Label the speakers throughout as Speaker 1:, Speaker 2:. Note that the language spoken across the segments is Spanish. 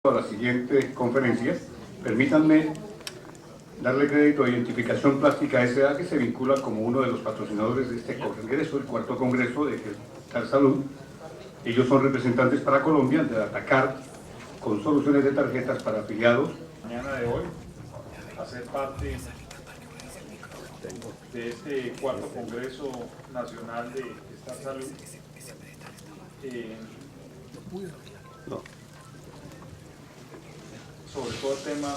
Speaker 1: A la siguiente conferencia, permítanme darle crédito a Identificación Plástica S.A., que se vincula como uno de los patrocinadores de este congreso, el cuarto congreso de Gestar Salud. Ellos son representantes para Colombia de atacar con soluciones de tarjetas para afiliados.
Speaker 2: Mañana de hoy, a ser parte de este cuarto congreso nacional de Gestar Salud. Sobre todo el tema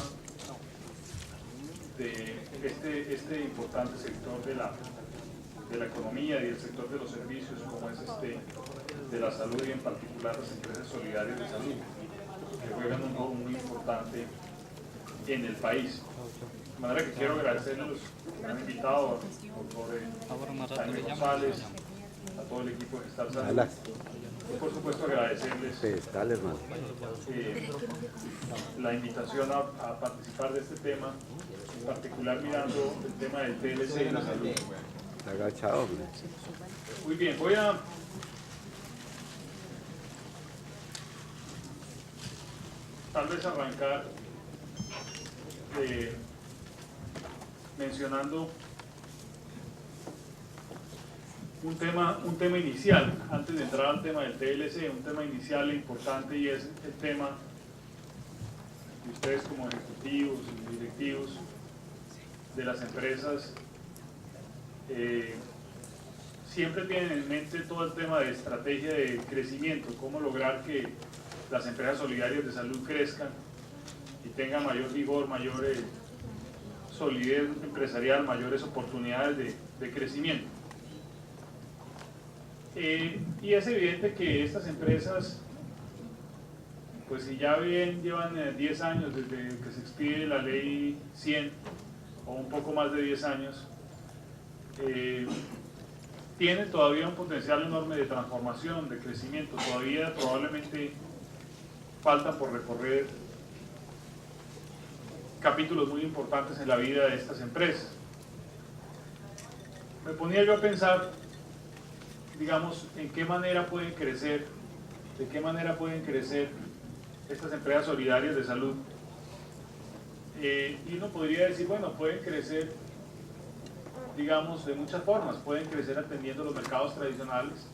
Speaker 2: de este importante sector de la economía y el sector de los servicios, como es de la salud y en particular las empresas solidarias de salud, que juegan un rol muy importante en el país. De manera que quiero agradecerles a los que me han invitado, al doctor Jaime González, a todo el equipo de Gestar Salud. Y por supuesto agradecerles la invitación a participar de este tema, en particular mirando el tema del TLC y la salud.
Speaker 3: Agachado.
Speaker 2: Muy bien, voy a tal vez arrancar mencionando un tema inicial, antes de entrar al tema del TLC, un tema inicial e importante, y es el tema de ustedes como ejecutivos y directivos de las empresas. Siempre tienen en mente todo el tema de estrategia de crecimiento, cómo lograr que las empresas solidarias de salud crezcan y tengan mayor vigor, mayor solidez empresarial, mayores oportunidades de crecimiento. Y es evidente que estas empresas, pues si ya bien llevan 10 años desde que se expide la ley 100, o un poco más de 10 años, tienen todavía un potencial enorme de transformación, de crecimiento. Todavía probablemente faltan por recorrer capítulos muy importantes en la vida de estas empresas. Me ponía yo a pensar, digamos, en qué manera pueden crecer, de qué manera pueden crecer estas empresas solidarias de salud. Y uno podría decir, bueno, pueden crecer, digamos, de muchas formas. Pueden crecer atendiendo los mercados tradicionales,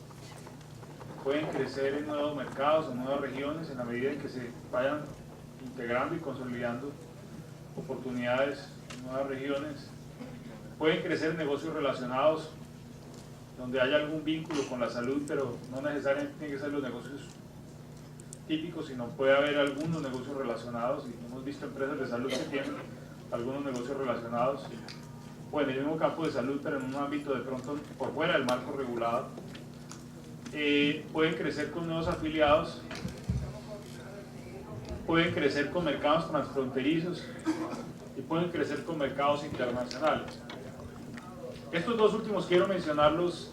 Speaker 2: pueden crecer en nuevos mercados, en nuevas regiones, en la medida en que se vayan integrando y consolidando oportunidades en nuevas regiones. Pueden crecer en negocios relacionados, donde haya algún vínculo con la salud, pero no necesariamente tienen que ser los negocios típicos, sino puede haber algunos negocios relacionados, y hemos visto empresas de salud que tienen algunos negocios relacionados, o en el mismo campo de salud, pero en un ámbito de pronto por fuera del marco regulado. Pueden crecer con nuevos afiliados, pueden crecer con mercados transfronterizos y pueden crecer con mercados internacionales. Estos dos últimos quiero mencionarlos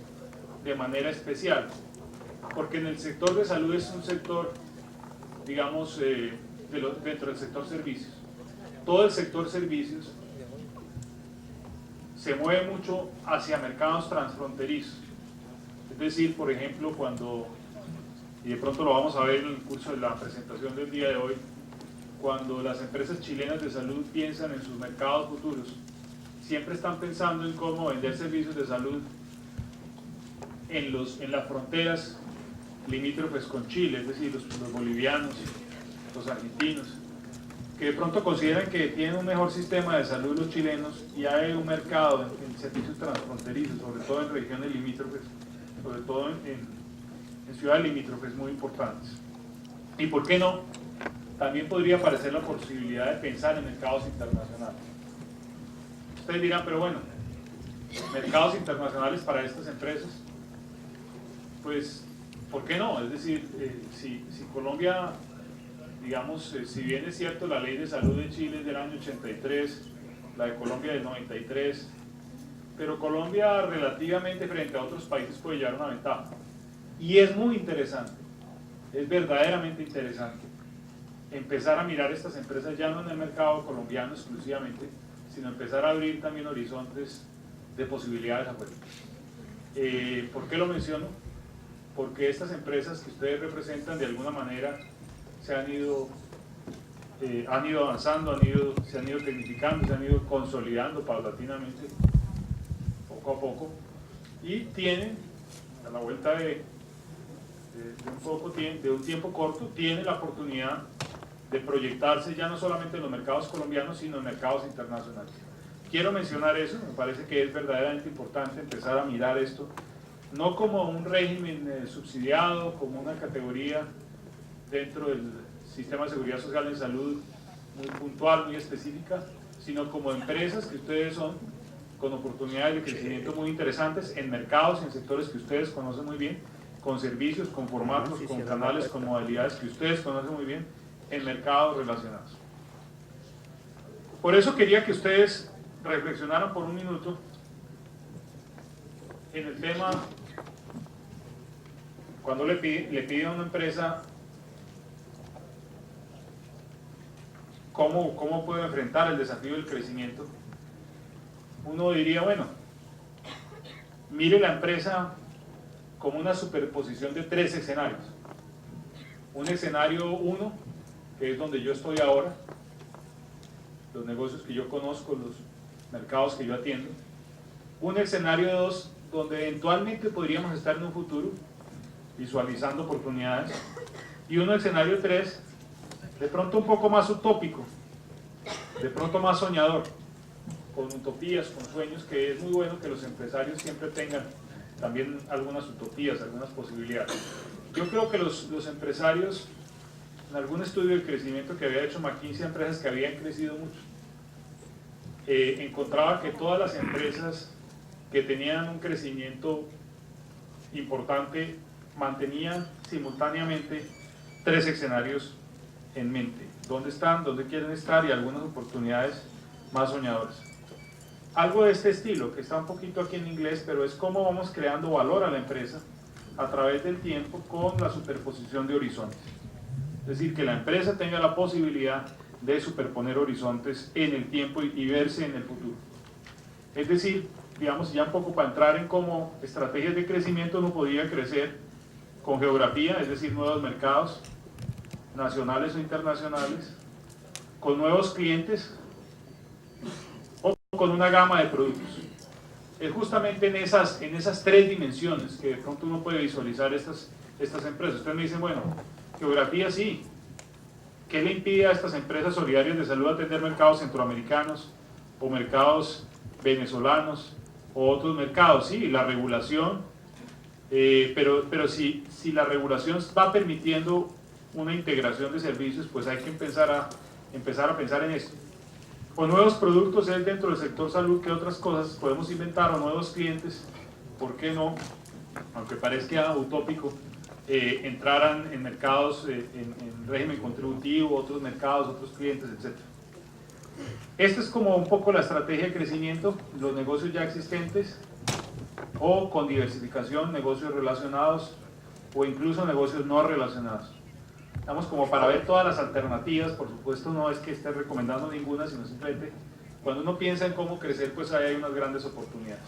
Speaker 2: de manera especial, porque en el sector de salud es un sector, digamos, dentro del sector servicios. Todo el sector servicios se mueve mucho hacia mercados transfronterizos. Es decir, por ejemplo, y de pronto lo vamos a ver en el curso de la presentación del día de hoy, cuando las empresas chilenas de salud piensan en sus mercados futuros, siempre están pensando en cómo vender servicios de salud en las fronteras limítrofes con Chile, es decir, los bolivianos, los argentinos, que de pronto consideran que tienen un mejor sistema de salud los chilenos, y hay un mercado en servicios transfronterizos, sobre todo en regiones limítrofes, sobre todo en ciudades limítrofes muy importantes. ¿Y por qué no? También podría aparecer la posibilidad de pensar en mercados internacionales. Ustedes dirán, pero bueno, mercados internacionales para estas empresas, pues, ¿por qué no? Es decir, si Colombia, digamos, si bien es cierto la ley de salud de Chile es del año 83, la de Colombia del 93, pero Colombia relativamente frente a otros países puede llevar una ventaja. Y es muy interesante, es verdaderamente interesante empezar a mirar estas empresas ya no en el mercado colombiano exclusivamente, sino empezar a abrir también horizontes de posibilidades afuera. ¿Por qué lo menciono? Porque estas empresas que ustedes representan de alguna manera se han ido han ido avanzando, se han ido tecnificando, se han ido consolidando paulatinamente, poco a poco, y tienen, a la vuelta de un tiempo corto, tiene la oportunidad de proyectarse ya no solamente en los mercados colombianos, sino en mercados internacionales. Quiero mencionar eso, me parece que es verdaderamente importante empezar a mirar esto, no como un régimen subsidiado, como una categoría dentro del sistema de seguridad social en salud muy puntual, muy específica, sino como empresas que ustedes son, con oportunidades de crecimiento muy interesantes en mercados y en sectores que ustedes conocen muy bien, con servicios, con formatos, con canales, con modalidades que ustedes conocen muy bien, en mercados relacionados. Por eso quería que ustedes reflexionaran por un minuto en el tema, cuando le pide a una empresa cómo puede enfrentar el desafío del crecimiento, uno diría, bueno, mire la empresa como una superposición de 3 escenarios. Un escenario 1, que es donde yo estoy ahora, los negocios que yo conozco, los mercados que yo atiendo. Un escenario 2, donde eventualmente podríamos estar en un futuro, visualizando oportunidades. Y un escenario 3, de pronto un poco más utópico, de pronto más soñador, con utopías, con sueños, que es muy bueno que los empresarios siempre tengan también algunas utopías, algunas posibilidades. Yo creo que los empresarios, en algún estudio del crecimiento que había hecho McKinsey, empresas que habían crecido mucho, encontraba que todas las empresas que tenían un crecimiento importante mantenían simultáneamente 3 escenarios en mente: dónde están, dónde quieren estar y algunas oportunidades más soñadoras. Algo de este estilo, que está un poquito aquí en inglés, pero es cómo vamos creando valor a la empresa a través del tiempo con la superposición de horizontes. Es decir, que la empresa tenga la posibilidad de superponer horizontes en el tiempo y verse en el futuro. Es decir, digamos, ya un poco para entrar en cómo estrategias de crecimiento uno podría crecer con geografía, es decir, nuevos mercados, nacionales o internacionales, con nuevos clientes o con una gama de productos. Es justamente en esas 3 dimensiones que de pronto uno puede visualizar estas empresas. Ustedes me dicen, bueno, geografía sí. ¿Qué le impide a estas empresas solidarias de salud atender mercados centroamericanos o mercados venezolanos o otros mercados? Sí, la regulación, pero si la regulación va permitiendo una integración de servicios, pues hay que empezar a pensar en esto. O nuevos productos es dentro del sector salud, que otras cosas podemos inventar, o nuevos clientes, ¿por qué no? Aunque parezca utópico, entraran en mercados en régimen contributivo, otros mercados, otros clientes, etc. Esta es como un poco la estrategia de crecimiento, los negocios ya existentes, o con diversificación, negocios relacionados, o incluso negocios no relacionados. Estamos como para ver todas las alternativas. Por supuesto no es que esté recomendando ninguna, sino simplemente cuando uno piensa en cómo crecer, pues ahí hay unas grandes oportunidades.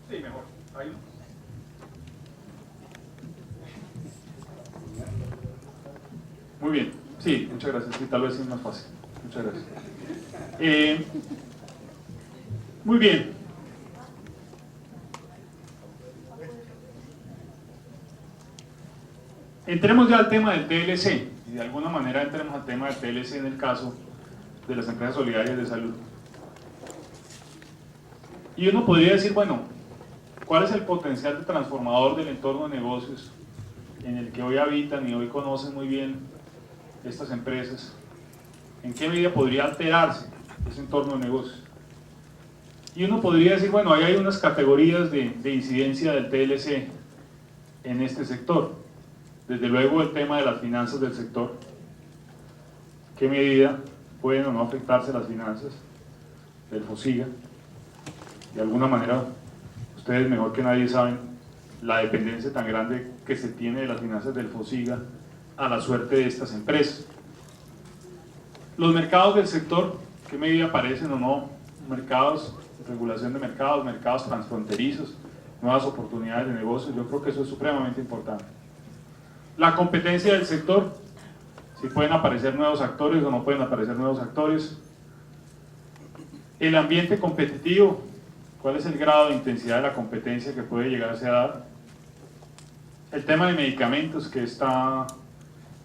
Speaker 2: Sí, mejor. Ahí no. Muy bien. Sí, muchas gracias. Sí, tal vez es más fácil. Muchas gracias. Muy bien. Entremos ya al tema del TLC, y de alguna manera entremos al tema del TLC en el caso de las empresas solidarias de salud. Y uno podría decir, bueno, ¿cuál es el potencial de transformador del entorno de negocios en el que hoy habitan y hoy conocen muy bien estas empresas? ¿En qué medida podría alterarse ese entorno de negocios? Y uno podría decir, bueno, ahí hay unas categorías de incidencia del TLC en este sector. Desde luego el tema de las finanzas del sector. ¿Qué medida pueden o no afectarse las finanzas del FOSIGA? De alguna manera, ustedes mejor que nadie saben la dependencia tan grande que se tiene de las finanzas del FOSIGA a la suerte de estas empresas. Los mercados del sector, ¿qué medida aparecen o no? Mercados, regulación de mercados, mercados transfronterizos, nuevas oportunidades de negocios. Yo creo que eso es supremamente importante. La competencia del sector, si pueden aparecer nuevos actores o no pueden aparecer nuevos actores. El ambiente competitivo, cuál es el grado de intensidad de la competencia que puede llegarse a dar. El tema de medicamentos, que está,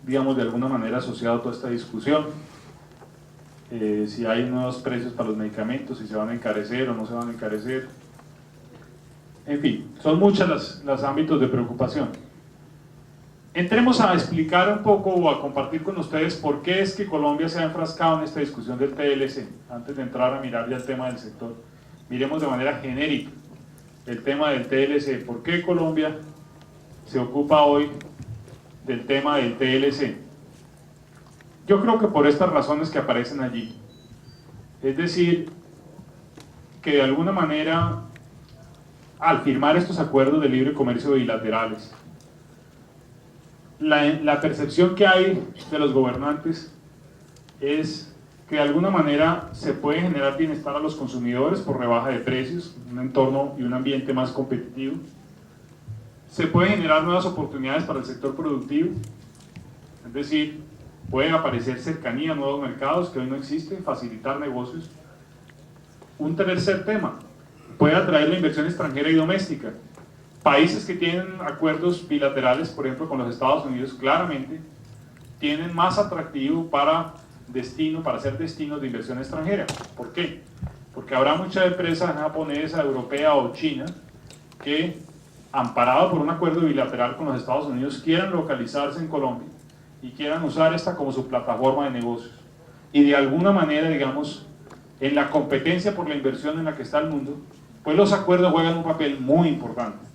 Speaker 2: digamos, de alguna manera asociado a toda esta discusión. Si hay nuevos precios para los medicamentos, si se van a encarecer o no se van a encarecer. En fin, son muchos los ámbitos de preocupación. Entremos a explicar un poco o a compartir con ustedes por qué es que Colombia se ha enfrascado en esta discusión del TLC. Antes de entrar a mirar ya el tema del sector, miremos de manera genérica el tema del TLC. ¿Por qué Colombia se ocupa hoy del tema del TLC? Yo creo que por estas razones que aparecen allí. Es decir, que de alguna manera, al firmar estos acuerdos de libre comercio bilaterales, la percepción que hay de los gobernantes es que de alguna manera se puede generar bienestar a los consumidores por rebaja de precios, un entorno y un ambiente más competitivo. Se pueden generar nuevas oportunidades para el sector productivo, es decir, pueden aparecer cercanía a nuevos mercados que hoy no existen, facilitar negocios. Un tercer tema, puede atraer la inversión extranjera y doméstica. Países que tienen acuerdos bilaterales, por ejemplo con los Estados Unidos, claramente tienen más atractivo para ser destinos de inversión extranjera. ¿Por qué? Porque habrá mucha empresa japonesa, europea o china que, amparado por un acuerdo bilateral con los Estados Unidos, quieran localizarse en Colombia y quieran usar esta como su plataforma de negocios. Y de alguna manera, digamos, en la competencia por la inversión en la que está el mundo, pues los acuerdos juegan un papel muy importante.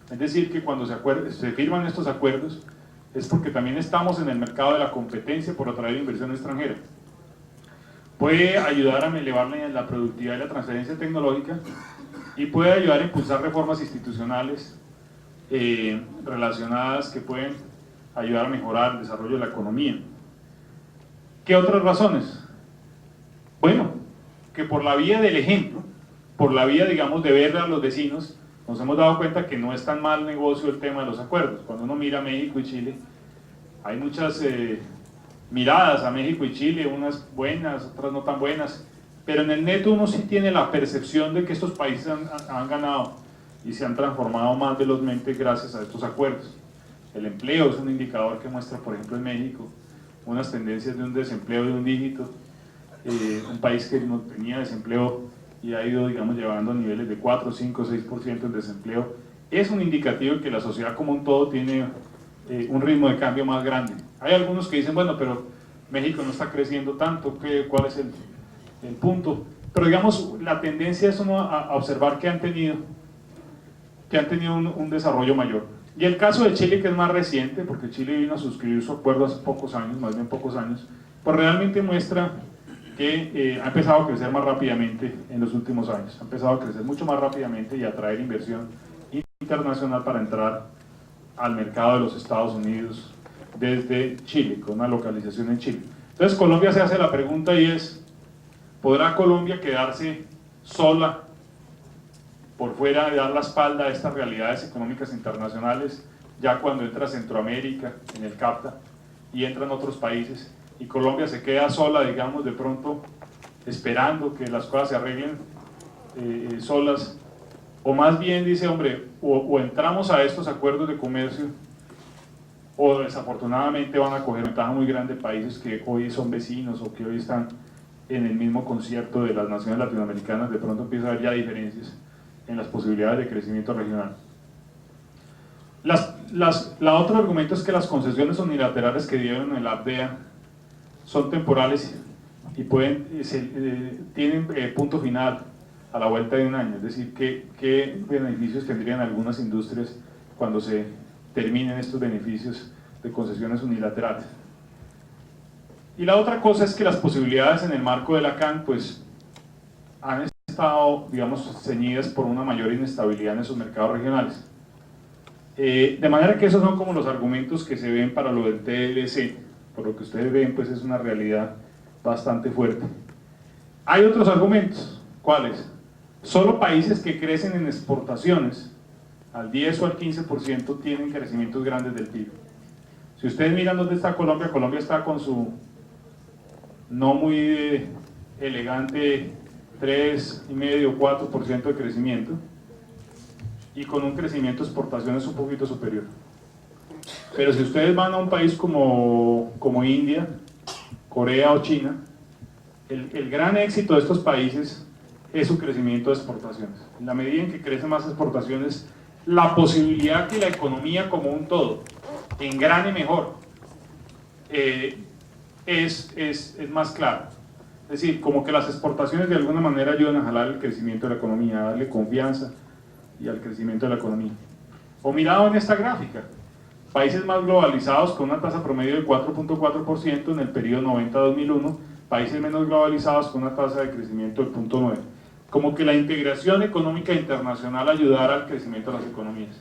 Speaker 2: Es decir, que cuando se firman estos acuerdos es porque también estamos en el mercado de la competencia por atraer inversión extranjera. Puede ayudar a elevar la productividad y la transferencia tecnológica y puede ayudar a impulsar reformas institucionales relacionadas que pueden ayudar a mejorar el desarrollo de la economía. ¿Qué otras razones? Bueno, que por la vía del ejemplo, por la vía, digamos, de ver a los vecinos, nos hemos dado cuenta que no es tan mal negocio el tema de los acuerdos. Cuando uno mira a México y Chile, hay muchas miradas a México y Chile, unas buenas, otras no tan buenas, pero en el neto uno sí tiene la percepción de que estos países han ganado y se han transformado más velozmente gracias a estos acuerdos. El empleo es un indicador que muestra, por ejemplo, en México, unas tendencias de un desempleo de un dígito, un país que no tenía desempleo y ha ido, digamos, llevando a niveles de 4, 5, 6% en desempleo. Es un indicativo que la sociedad como un todo tiene un ritmo de cambio más grande. Hay algunos que dicen, bueno, pero México no está creciendo tanto, ¿cuál es el punto? Pero digamos, la tendencia es uno a observar que han tenido un desarrollo mayor. Y el caso de Chile, que es más reciente, porque Chile vino a suscribir su acuerdo hace pocos años, más bien pocos años, pues realmente muestra que ha empezado a crecer más rápidamente en los últimos años, ha empezado a crecer mucho más rápidamente y a atraer inversión internacional para entrar al mercado de los Estados Unidos desde Chile, con una localización en Chile. Entonces Colombia se hace la pregunta y es, ¿podrá Colombia quedarse sola por fuera de dar la espalda a estas realidades económicas internacionales ya cuando entra Centroamérica en el CAFTA y entran otros países? Y Colombia se queda sola, digamos, de pronto esperando que las cosas se arreglen solas, o más bien dice, hombre, o entramos a estos acuerdos de comercio o desafortunadamente van a coger ventaja muy grande países que hoy son vecinos o que hoy están en el mismo concierto de las naciones latinoamericanas. De pronto empieza a haber ya diferencias en las posibilidades de crecimiento regional. La otro argumento es que las concesiones unilaterales que dieron el APDEA son temporales y tienen punto final a la vuelta de un año, es decir, ¿qué beneficios tendrían algunas industrias cuando se terminen estos beneficios de concesiones unilaterales? Y la otra cosa es que las posibilidades en el marco de la CAN pues han estado, digamos, ceñidas por una mayor inestabilidad en esos mercados regionales. De manera que esos son como los argumentos que se ven para lo del TLC. Por lo que ustedes ven, pues es una realidad bastante fuerte. Hay otros argumentos. ¿Cuáles? Solo países que crecen en exportaciones al 10 o al 15% tienen crecimientos grandes del PIB. Si ustedes miran dónde está Colombia, Colombia está con su no muy elegante 3,5 o 4% de crecimiento y con un crecimiento de exportaciones un poquito superior. Pero si ustedes van a un país como India, Corea o China, el gran éxito de estos países es su crecimiento de exportaciones. En la medida en que crecen más exportaciones, la posibilidad que la economía como un todo engrane mejor es más clara. Es decir, como que las exportaciones de alguna manera ayudan a jalar el crecimiento de la economía, a darle confianza y al crecimiento de la economía. O mirado en esta gráfica, países más globalizados con una tasa promedio del 4,4% en el periodo 90-2001, países menos globalizados con una tasa de crecimiento del 0,9%. Como que la integración económica internacional ayudara al crecimiento de las economías.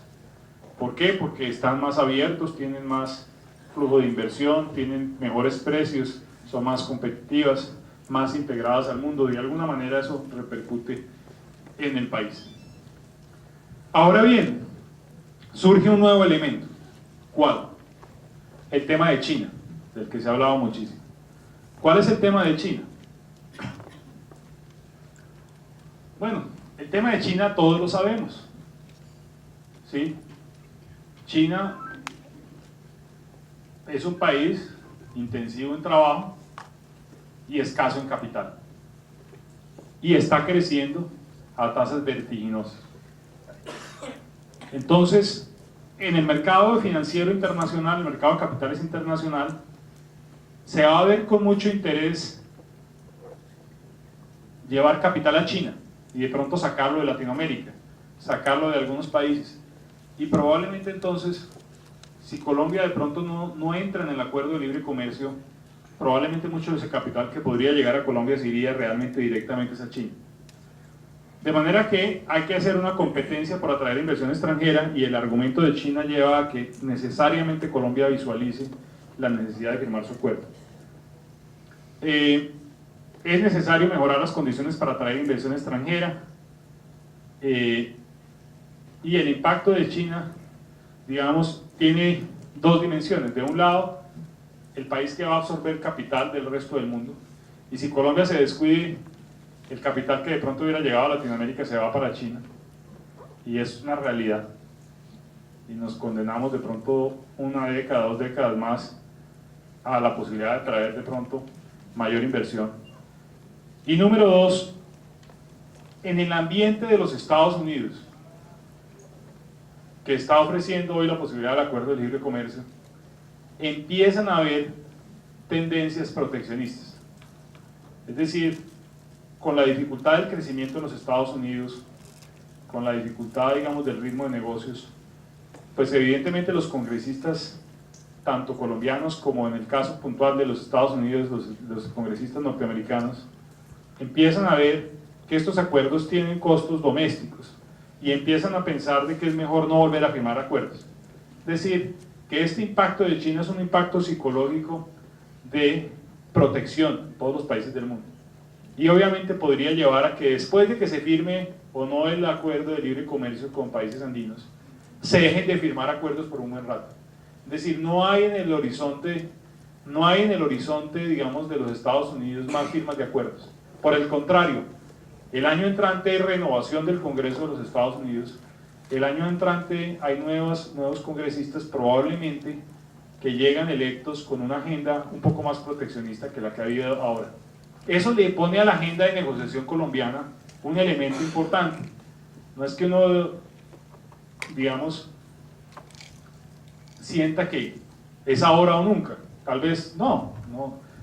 Speaker 2: ¿Por qué? Porque están más abiertos, tienen más flujo de inversión, tienen mejores precios, son más competitivas, más integradas al mundo. De alguna manera eso repercute en el país. Ahora bien, surge un nuevo elemento. ¿Cuál? El tema de China, del que se ha hablado muchísimo. ¿Cuál es el tema de China? Bueno, el tema de China todos lo sabemos, ¿sí? China es un país intensivo en trabajo y escaso en capital, y está creciendo a tasas vertiginosas. Entonces, en el mercado financiero internacional, el mercado de capitales internacional, se va a ver con mucho interés llevar capital a China y de pronto sacarlo de Latinoamérica, sacarlo de algunos países. Y probablemente entonces, si Colombia de pronto no entra en el acuerdo de libre comercio, probablemente mucho de ese capital que podría llegar a Colombia se iría realmente directamente a China. De manera que hay que hacer una competencia por atraer inversión extranjera, y el argumento de China lleva a que necesariamente Colombia visualice la necesidad de firmar su acuerdo. Es necesario mejorar las condiciones para atraer inversión extranjera, y el impacto de China, digamos, tiene dos dimensiones. De un lado, el país que va a absorber capital del resto del mundo, y si Colombia se descuide, el capital que de pronto hubiera llegado a Latinoamérica se va para China, y es una realidad, y nos condenamos de pronto 1 década, 2 décadas más a la posibilidad de traer de pronto mayor inversión. Y número dos, en el ambiente de los Estados Unidos, que está ofreciendo hoy la posibilidad del acuerdo de libre comercio, empiezan a haber tendencias proteccionistas. Es decir, con la dificultad del crecimiento en los Estados Unidos, con la dificultad, digamos, del ritmo de negocios, pues evidentemente los congresistas, tanto colombianos como en el caso puntual de los Estados Unidos, los congresistas norteamericanos, empiezan a ver que estos acuerdos tienen costos domésticos y empiezan a pensar de que es mejor no volver a firmar acuerdos. Es decir, que este impacto de China es un impacto psicológico de protección en todos los países del mundo. Y obviamente podría llevar a que después de que se firme o no el acuerdo de libre comercio con países andinos, se dejen de firmar acuerdos por un buen rato. Es decir, no hay en el horizonte, digamos, de los Estados Unidos más firmas de acuerdos. Por el contrario, el año entrante hay renovación del Congreso de los Estados Unidos, el año entrante hay nuevos congresistas probablemente que llegan electos con una agenda un poco más proteccionista que la que ha habido ahora. Eso le pone a la agenda de negociación colombiana un elemento importante. No es que uno, digamos, sienta que es ahora o nunca, tal vez no,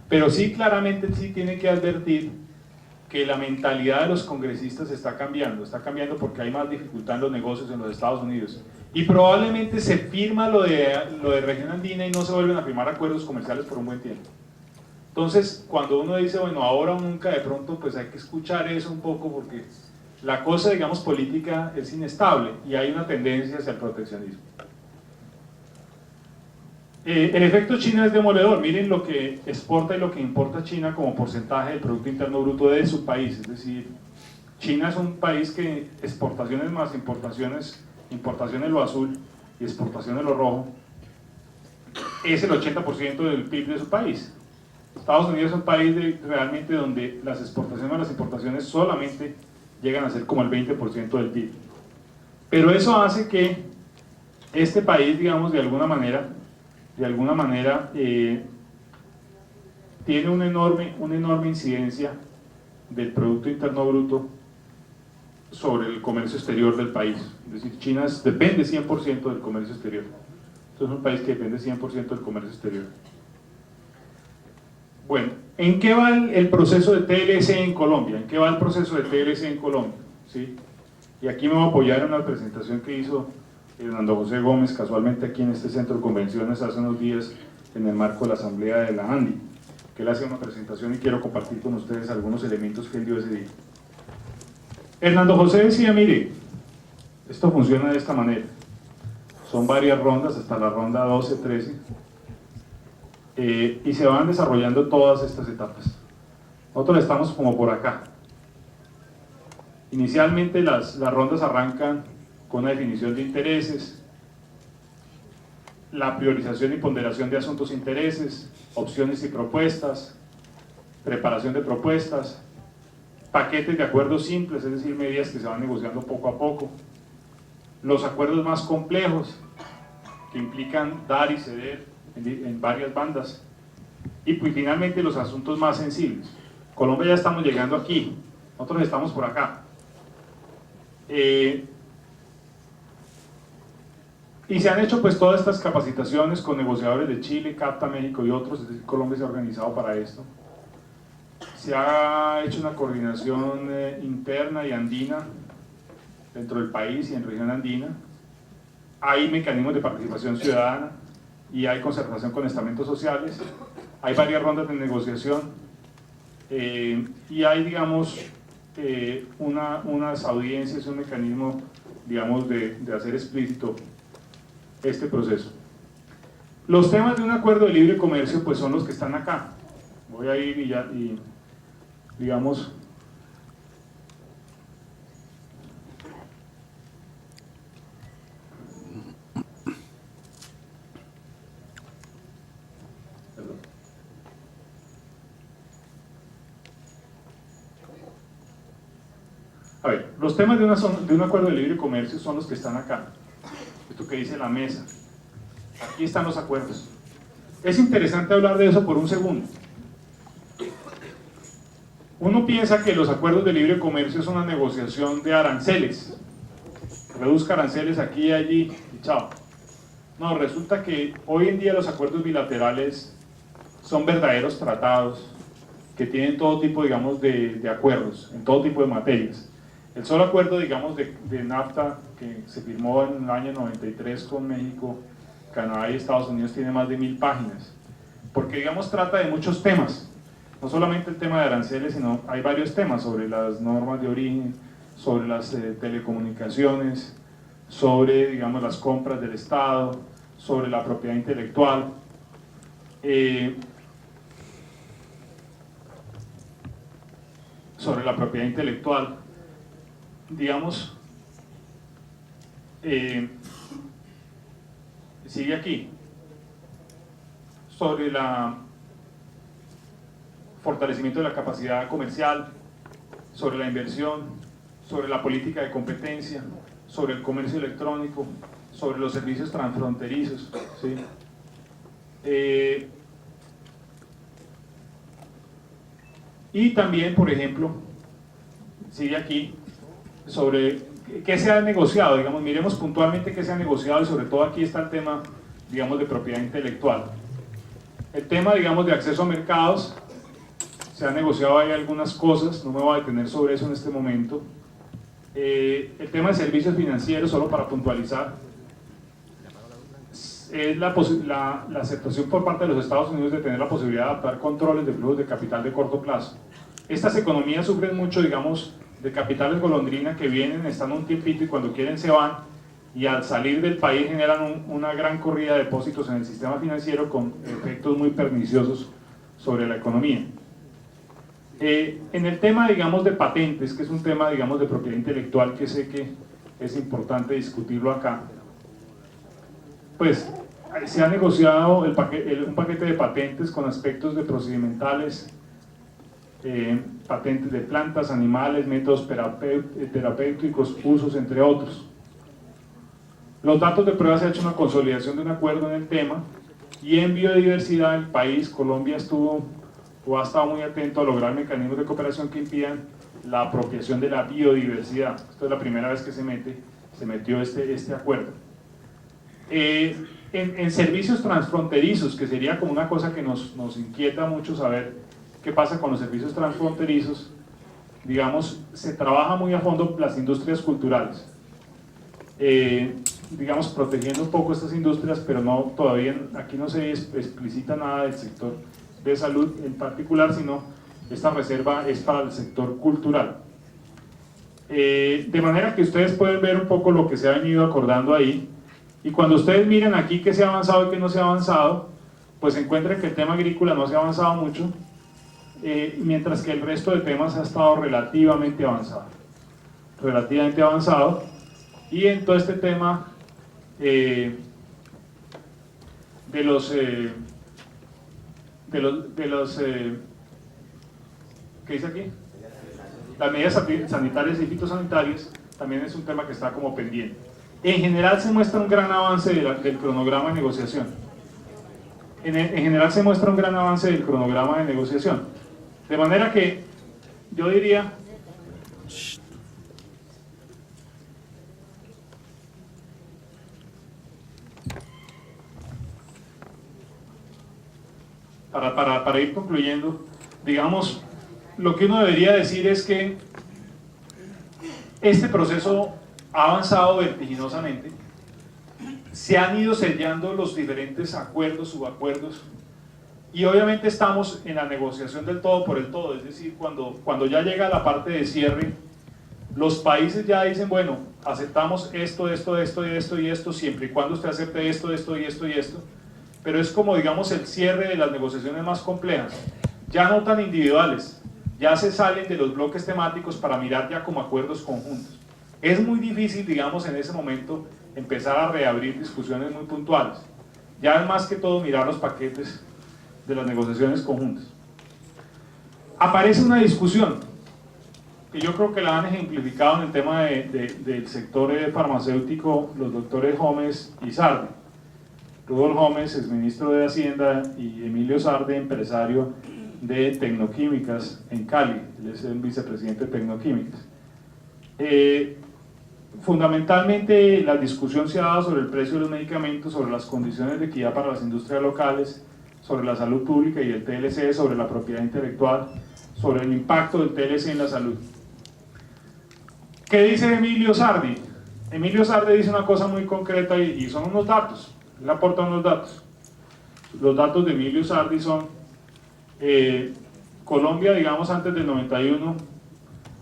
Speaker 2: pero sí claramente sí tiene que advertir que la mentalidad de los congresistas está cambiando porque hay más dificultad en los negocios en los Estados Unidos, y probablemente se firma lo de región andina y no se vuelven a firmar acuerdos comerciales por un buen tiempo. Entonces, cuando uno dice, bueno, ahora o nunca, de pronto pues hay que escuchar eso un poco, porque la cosa, digamos, política es inestable y hay una tendencia hacia el proteccionismo. El efecto China es demoledor. Miren lo que exporta y lo que importa China como porcentaje del Producto Interno Bruto de su país. Es decir, China es un país que exportaciones más importaciones lo azul y exportaciones lo rojo, es el 80% del PIB de su país. Estados Unidos es un país realmente donde las exportaciones o las importaciones solamente llegan a ser como el 20% del PIB. Pero eso hace que este país, digamos, de alguna manera tiene una enorme incidencia del Producto Interno Bruto sobre el comercio exterior del país. Es decir, China depende 100% del comercio exterior. Esto es un país que depende 100% del comercio exterior. Bueno, ¿en qué va el proceso de TLC en Colombia? ¿En qué va el proceso de TLC en Colombia? ¿Sí? Y aquí me voy a apoyar en una presentación que hizo Hernando José Gómez, casualmente aquí en este centro de convenciones hace unos días, en el marco de la asamblea de la ANDI, que él hace una presentación y quiero compartir con ustedes algunos elementos que él dio ese día. Hernando José decía, mire, esto funciona de esta manera, son varias rondas hasta la ronda 12, 13, y se van desarrollando todas estas etapas. Nosotros estamos como por acá. Inicialmente las rondas arrancan con una definición de intereses, la priorización y ponderación de asuntos e intereses, opciones y propuestas, preparación de propuestas, paquetes de acuerdos simples, es decir, medidas que se van negociando poco a poco, los acuerdos más complejos, que implican dar y ceder en varias bandas, y pues finalmente los asuntos más sensibles. Colombia ya estamos llegando aquí, nosotros estamos por acá. Y se han hecho pues todas estas capacitaciones con negociadores de Chile, CAPTA, México y otros, es decir, Colombia se ha organizado para esto. Se ha hecho una coordinación interna y andina dentro del país y en región andina. Hay mecanismos de participación ciudadana y hay concertación con estamentos sociales. Hay varias rondas de negociación y hay, digamos, unas audiencias, un mecanismo, digamos, de hacer explícito este proceso. Los temas de un acuerdo de libre comercio pues son los que están acá. Voy a ir y digamos, a ver, los temas de un acuerdo de libre comercio son los que están acá. Esto que dice la mesa. Aquí están los acuerdos. Es interesante hablar de eso por un segundo. Uno piensa que los acuerdos de libre comercio son una negociación de aranceles. Reduzca aranceles aquí y allí y chao. No, resulta que hoy en día los acuerdos bilaterales son verdaderos tratados que tienen todo tipo, digamos, de acuerdos, en todo tipo de materias. El solo acuerdo, digamos, de NAFTA que se firmó en el año 93 con México, Canadá y Estados Unidos tiene más de 1000 páginas, porque, digamos, trata de muchos temas, no solamente el tema de aranceles, sino hay varios temas sobre las normas de origen, sobre las telecomunicaciones, sobre, digamos, las compras del Estado, sobre la propiedad intelectual, digamos, sigue aquí, sobre el fortalecimiento de la capacidad comercial, sobre la inversión, sobre la política de competencia, sobre el comercio electrónico, sobre los servicios transfronterizos, ¿sí? Y también, por ejemplo, sigue aquí, sobre qué se ha negociado, digamos, miremos puntualmente qué se ha negociado y sobre todo aquí está el tema, digamos, de propiedad intelectual. El tema, digamos, de acceso a mercados, se han negociado ahí algunas cosas, no me voy a detener sobre eso en este momento. El tema de servicios financieros, solo para puntualizar, es la aceptación por parte de los Estados Unidos de tener la posibilidad de adaptar controles de flujos de capital de corto plazo. Estas economías sufren mucho, digamos, de capitales golondrina que vienen, están un tiempito y cuando quieren se van, y al salir del país generan una gran corrida de depósitos en el sistema financiero con efectos muy perniciosos sobre la economía. En el tema, digamos, de patentes, que es un tema, digamos, de propiedad intelectual que sé que es importante discutirlo acá, pues se ha negociado un paquete de patentes con aspectos de procedimentales, patentes de plantas, animales, métodos terapéuticos, usos, entre otros. Los datos de prueba se ha hecho una consolidación de un acuerdo en el tema, y en biodiversidad el país, Colombia, ha estado muy atento a lograr mecanismos de cooperación que impidan la apropiación de la biodiversidad. Esto es la primera vez que se metió este acuerdo. En servicios transfronterizos, que sería como una cosa que nos inquieta mucho saber qué pasa con los servicios transfronterizos, digamos, se trabaja muy a fondo las industrias culturales, digamos, protegiendo un poco estas industrias, pero no, todavía aquí no se explicita nada del sector de salud en particular, sino esta reserva es para el sector cultural. De manera que ustedes pueden ver un poco lo que se ha venido acordando ahí, y cuando ustedes miren aquí qué se ha avanzado y qué no se ha avanzado, pues encuentran que el tema agrícola no se ha avanzado mucho, mientras que el resto de temas ha estado relativamente avanzado, y en todo este tema ¿qué dice aquí? Las medidas sanitarias y fitosanitarias también es un tema que está como pendiente. En general se muestra un gran avance del cronograma de negociación. En general se muestra un gran avance del cronograma de negociación. De manera que yo diría, para ir concluyendo, digamos, lo que uno debería decir es que este proceso ha avanzado vertiginosamente, se han ido sellando los diferentes acuerdos, subacuerdos, y obviamente estamos en la negociación del todo por el todo, es decir, cuando ya llega la parte de cierre, los países ya dicen, bueno, aceptamos esto, siempre y cuando usted acepte esto, pero es como, digamos, el cierre de las negociaciones más complejas, ya no tan individuales, ya se salen de los bloques temáticos para mirar ya como acuerdos conjuntos. Es muy difícil, digamos, en ese momento empezar a reabrir discusiones muy puntuales, ya es más que todo mirar los paquetes de las negociaciones conjuntas. Aparece una discusión que yo creo que la han ejemplificado en el tema del sector farmacéutico los doctores Gómez y Sarde. Rudolf Gómez es ministro de Hacienda y Emilio Sarde, empresario de Tecnoquímicas en Cali, él es el vicepresidente de Tecnoquímicas. Fundamentalmente la discusión se ha dado sobre el precio de los medicamentos, sobre las condiciones de equidad para las industrias locales, sobre la salud pública y el TLC, sobre la propiedad intelectual, sobre el impacto del TLC en la salud. ¿Qué dice Emilio Sardi? Emilio Sardi dice una cosa muy concreta y son unos datos, él aporta unos datos. Los datos de Emilio Sardi son, Colombia, digamos, antes del 91,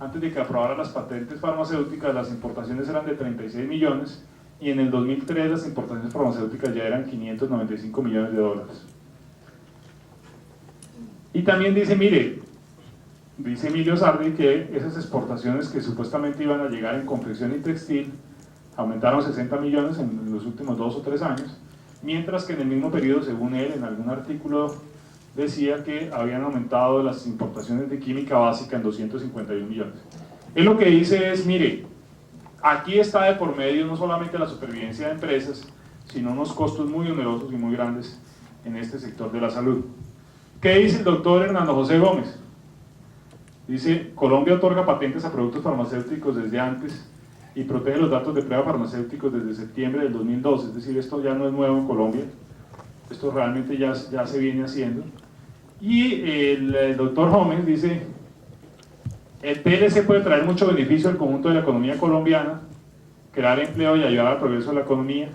Speaker 2: antes de que aprobara las patentes farmacéuticas, las importaciones eran de 36 millones, y en el 2003 las importaciones farmacéuticas ya eran 595 millones de dólares. Y también dice, mire, dice Emilio Sardi que esas exportaciones que supuestamente iban a llegar en confección y textil aumentaron 60 millones en los últimos 2 o 3 años, mientras que en el mismo periodo, según él, en algún artículo decía que habían aumentado las importaciones de química básica en 251 millones. Él lo que dice es, mire, aquí está de por medio no solamente la supervivencia de empresas, sino unos costos muy onerosos y muy grandes en este sector de la salud. ¿Qué dice el doctor Hernando José Gómez? Dice, Colombia otorga patentes a productos farmacéuticos desde antes y protege los datos de prueba farmacéuticos desde septiembre del 2012, es decir, esto ya no es nuevo en Colombia, esto realmente ya se viene haciendo. Y el doctor Gómez dice, el TLC puede traer mucho beneficio al conjunto de la economía colombiana, crear empleo y ayudar al progreso de la economía.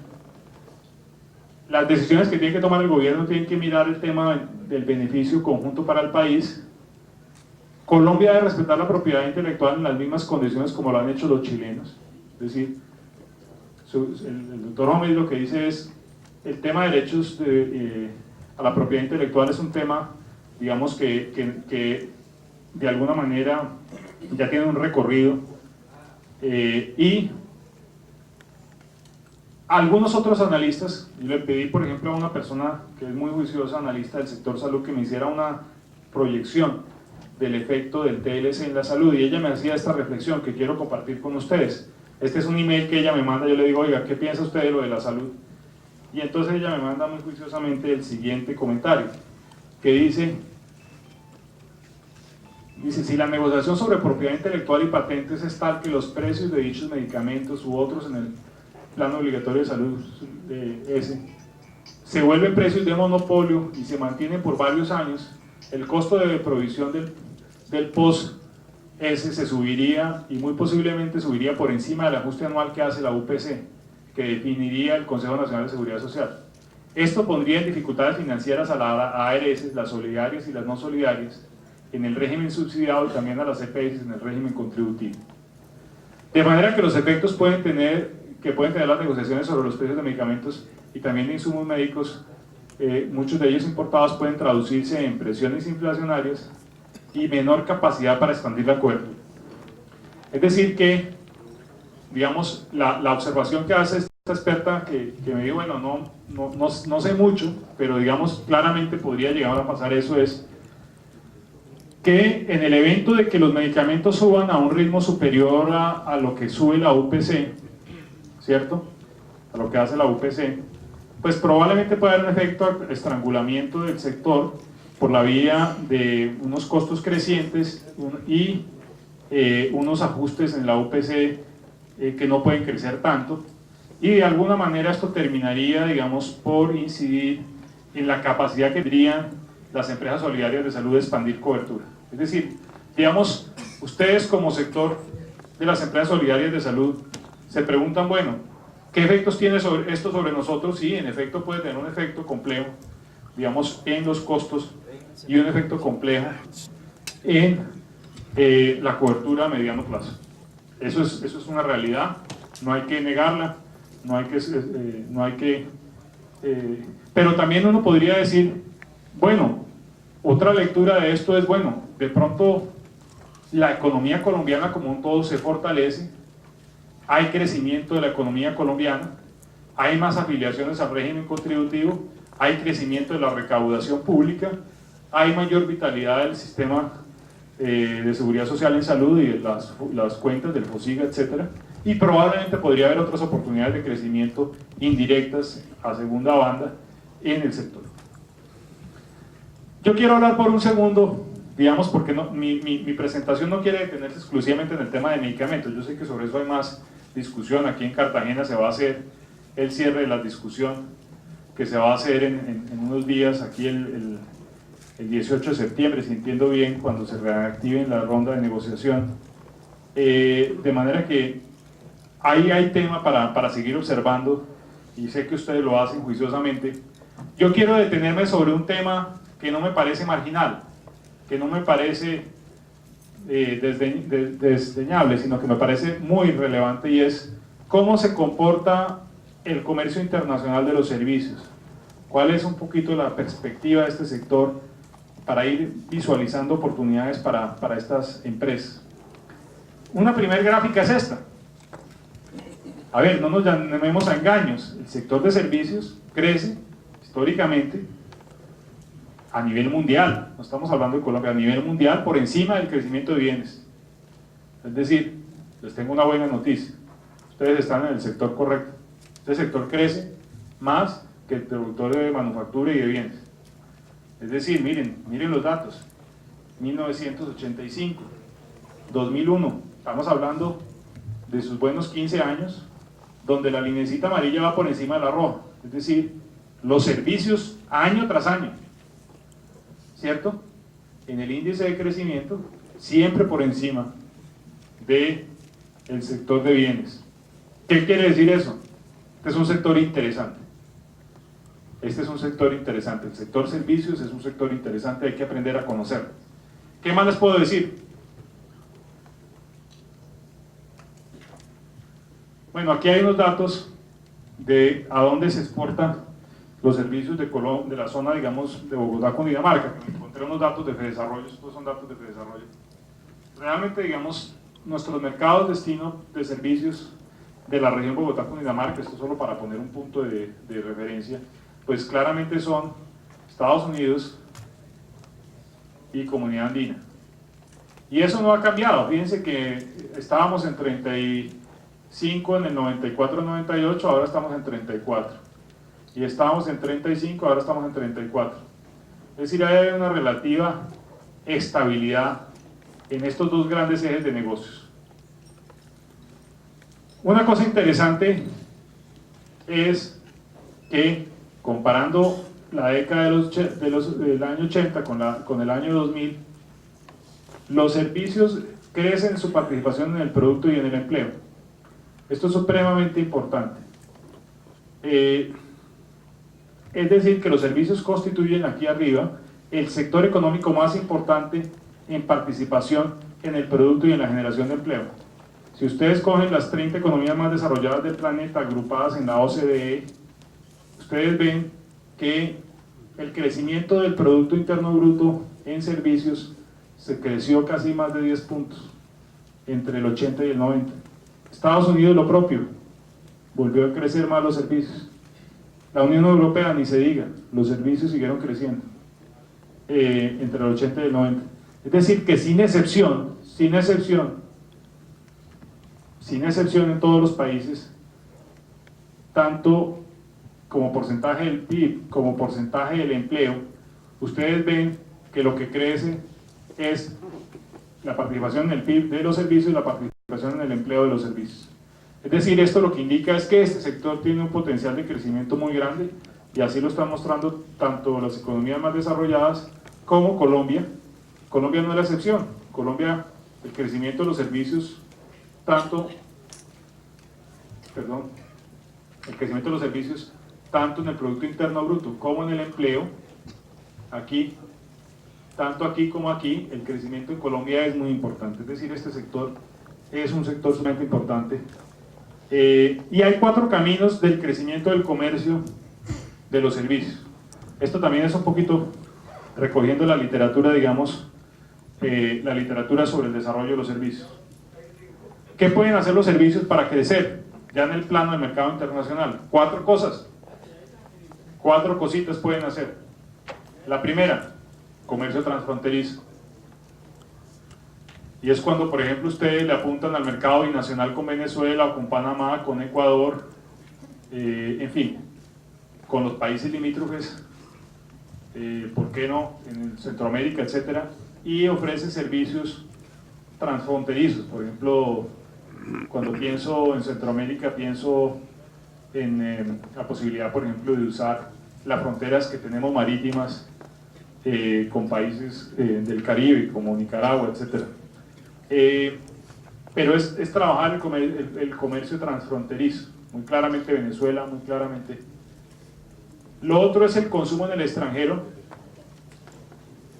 Speaker 2: Las decisiones que tiene que tomar el gobierno tienen que mirar el tema del beneficio conjunto para el país. Colombia debe respetar la propiedad intelectual en las mismas condiciones como lo han hecho los chilenos. Es decir, el doctor Gómez lo que dice es, el tema de derechos a la propiedad intelectual es un tema, digamos, que de alguna manera ya tiene un recorrido, y Algunos otros analistas, y le pedí por ejemplo a una persona que es muy juiciosa, analista del sector salud, que me hiciera una proyección del efecto del TLC en la salud, y ella me hacía esta reflexión que quiero compartir con ustedes. Este es un email que ella me manda, yo le digo, oiga, ¿qué piensa usted de lo de la salud? Y entonces ella me manda muy juiciosamente el siguiente comentario, que dice, si la negociación sobre propiedad intelectual y patentes es tal que los precios de dichos medicamentos u otros en el plan obligatorio de salud se vuelven precios de monopolio y se mantienen por varios años, el costo de provisión del POS se subiría, y muy posiblemente subiría por encima del ajuste anual que hace la UPC, que definiría el Consejo Nacional de Seguridad Social. Esto pondría en dificultades financieras a las ARS, las solidarias y las no solidarias, en el régimen subsidiado, y también a las EPS en el régimen contributivo. De manera que los efectos que pueden tener las negociaciones sobre los precios de medicamentos y también de insumos médicos, muchos de ellos importados, pueden traducirse en presiones inflacionarias y menor capacidad para expandir la cobertura. Es decir que, digamos, la observación que hace esta experta, que me dijo, bueno, no sé mucho, pero digamos, claramente podría llegar a pasar eso, es que en el evento de que los medicamentos suban a un ritmo superior a lo que sube la UPC, ¿cierto? A lo que hace la UPC, pues probablemente puede haber un efecto de estrangulamiento del sector por la vía de unos costos crecientes y unos ajustes en la UPC que no pueden crecer tanto, y de alguna manera esto terminaría, digamos, por incidir en la capacidad que tendrían las empresas solidarias de salud de expandir cobertura. Es decir, digamos, ustedes como sector de las empresas solidarias de salud se preguntan, bueno, ¿qué efectos tiene esto sobre nosotros? Sí, en efecto puede tener un efecto complejo, digamos, en los costos, y un efecto complejo en la cobertura a mediano plazo. Eso es una realidad, no hay que negarla, pero también uno podría decir, bueno, otra lectura de esto es, bueno, de pronto la economía colombiana como un todo se fortalece, hay crecimiento de la economía colombiana, hay más afiliaciones al régimen contributivo, hay crecimiento de la recaudación pública, hay mayor vitalidad del sistema de seguridad social en salud y de las cuentas del FOSIGA, etcétera, y probablemente podría haber otras oportunidades de crecimiento indirectas a segunda banda en el sector. Yo quiero hablar por un segundo, digamos, porque mi presentación no quiere detenerse exclusivamente en el tema de medicamentos. Yo sé que sobre eso hay más discusión. Aquí en Cartagena se va a hacer el cierre de la discusión que se va a hacer en unos días, aquí el 18 de septiembre, si entiendo bien, cuando se reactive la ronda de negociación. De manera que ahí hay tema para seguir observando, y sé que ustedes lo hacen juiciosamente. Yo quiero detenerme sobre un tema que no me parece marginal, que no me parece desdeñable, sino que me parece muy relevante, y es cómo se comporta el comercio internacional de los servicios. ¿Cuál es un poquito la perspectiva de este sector para ir visualizando oportunidades para estas empresas? Una primera gráfica es esta. A ver, no nos llamemos a engaños, el sector de servicios crece históricamente a nivel mundial, no estamos hablando de Colombia, a nivel mundial por encima del crecimiento de bienes. Es decir, les tengo una buena noticia, ustedes están en el sector correcto. Este sector crece más que el productor de manufactura y de bienes. Es decir, miren los datos, 1985, 2001, estamos hablando de sus buenos 15 años, donde la lineecita amarilla va por encima de la roja, es decir, los servicios año tras año, ¿cierto? En el índice de crecimiento, siempre por encima del sector de bienes. ¿Qué quiere decir eso? Este es un sector interesante. Este es un sector interesante. El sector servicios es un sector interesante, hay que aprender a conocerlo. ¿Qué más les puedo decir? Bueno, aquí hay unos datos de a dónde se exportan los servicios de la zona, digamos, de Bogotá con Dinamarca. Encontré unos datos de Fedesarrollo, estos son datos de Fedesarrollo. Realmente, digamos, nuestros mercados destino de servicios de la región Bogotá-Cundinamarca, esto solo para poner un punto de referencia, pues claramente son Estados Unidos y Comunidad Andina. Y eso no ha cambiado, fíjense que estábamos en 35 en el 94-98, ahora estamos en 34. Y estábamos en 35, ahora estamos en 34. Es decir, hay una relativa estabilidad en estos dos grandes ejes de negocios. Una cosa interesante es que, comparando la década del año 80 con el año 2000, los servicios crecen en su participación en el producto y en el empleo. Esto es supremamente importante. Es decir, que los servicios constituyen aquí arriba el sector económico más importante en participación en el producto y en la generación de empleo. Si ustedes cogen las 30 economías más desarrolladas del planeta agrupadas en la OCDE, ustedes ven que el crecimiento del Producto Interno Bruto en servicios se creció casi más de 10 puntos entre el 80 y el 90. Estados Unidos lo propio, volvió a crecer más los servicios. La Unión Europea ni se diga, los servicios siguieron creciendo entre el 80 y el 90. Es decir, que sin excepción en todos los países, tanto como porcentaje del PIB como porcentaje del empleo, ustedes ven que lo que crece es la participación en el PIB de los servicios y la participación en el empleo de los servicios. Es decir, esto lo que indica es que este sector tiene un potencial de crecimiento muy grande, y así lo están mostrando tanto las economías más desarrolladas como Colombia. Colombia no es la excepción. Colombia, el crecimiento de los servicios, el crecimiento de los servicios, tanto en el Producto Interno Bruto como en el empleo, tanto aquí como aquí, el crecimiento en Colombia es muy importante. Es decir, este sector es un sector sumamente importante. Y hay 4 caminos del crecimiento del comercio de los servicios. Esto también es un poquito recogiendo la literatura, digamos, la literatura sobre el desarrollo de los servicios. ¿Qué pueden hacer los servicios para crecer ya en el plano del mercado internacional? 4 cosas, 4 cositas pueden hacer. La primera, comercio transfronterizo. Y es cuando, por ejemplo, ustedes le apuntan al mercado binacional con Venezuela, o con Panamá, con Ecuador, en fin, con los países limítrofes, ¿por qué no?, en Centroamérica, etcétera, y ofrece servicios transfronterizos. Por ejemplo, cuando pienso en Centroamérica, pienso en la posibilidad, por ejemplo, de usar las fronteras que tenemos marítimas con países del Caribe, como Nicaragua, etcétera. Pero es trabajar el comercio transfronterizo, muy claramente Venezuela, muy claramente. Lo otro es el consumo en el extranjero,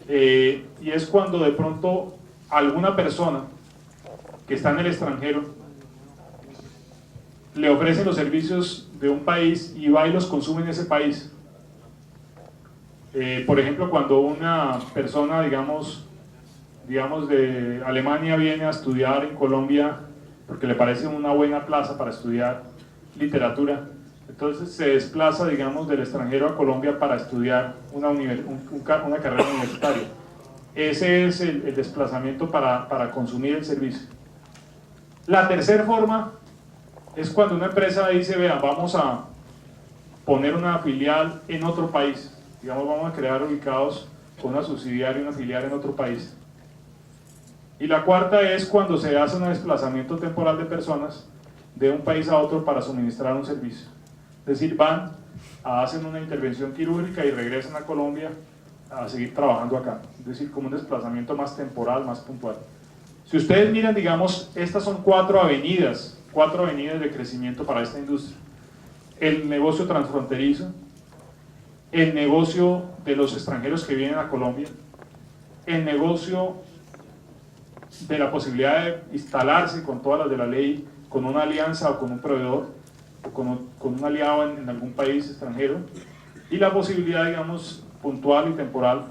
Speaker 2: y es cuando de pronto alguna persona que está en el extranjero le ofrecen los servicios de un país y va y los consume en ese país. Por ejemplo, cuando una persona, digamos de Alemania, viene a estudiar en Colombia porque le parece una buena plaza para estudiar literatura, entonces se desplaza, digamos, del extranjero a Colombia para estudiar una carrera universitaria. Ese es el desplazamiento para consumir el servicio. La tercera forma es cuando una empresa dice, vean, vamos a poner una filial en otro país. Digamos, vamos a crear ubicados con una subsidiaria y una filial en otro país. Y la cuarta es cuando se hace un desplazamiento temporal de personas de un país a otro para suministrar un servicio. Es decir, van, hacen una intervención quirúrgica y regresan a Colombia a seguir trabajando acá. Es decir, como un desplazamiento más temporal, más puntual. Si ustedes miran, digamos, estas son 4 avenidas de crecimiento para esta industria. El negocio transfronterizo, el negocio de los extranjeros que vienen a Colombia, el negocio de la posibilidad de instalarse con todas las de la ley, con una alianza o con un proveedor, o con un aliado en algún país extranjero, y la posibilidad, digamos, puntual y temporal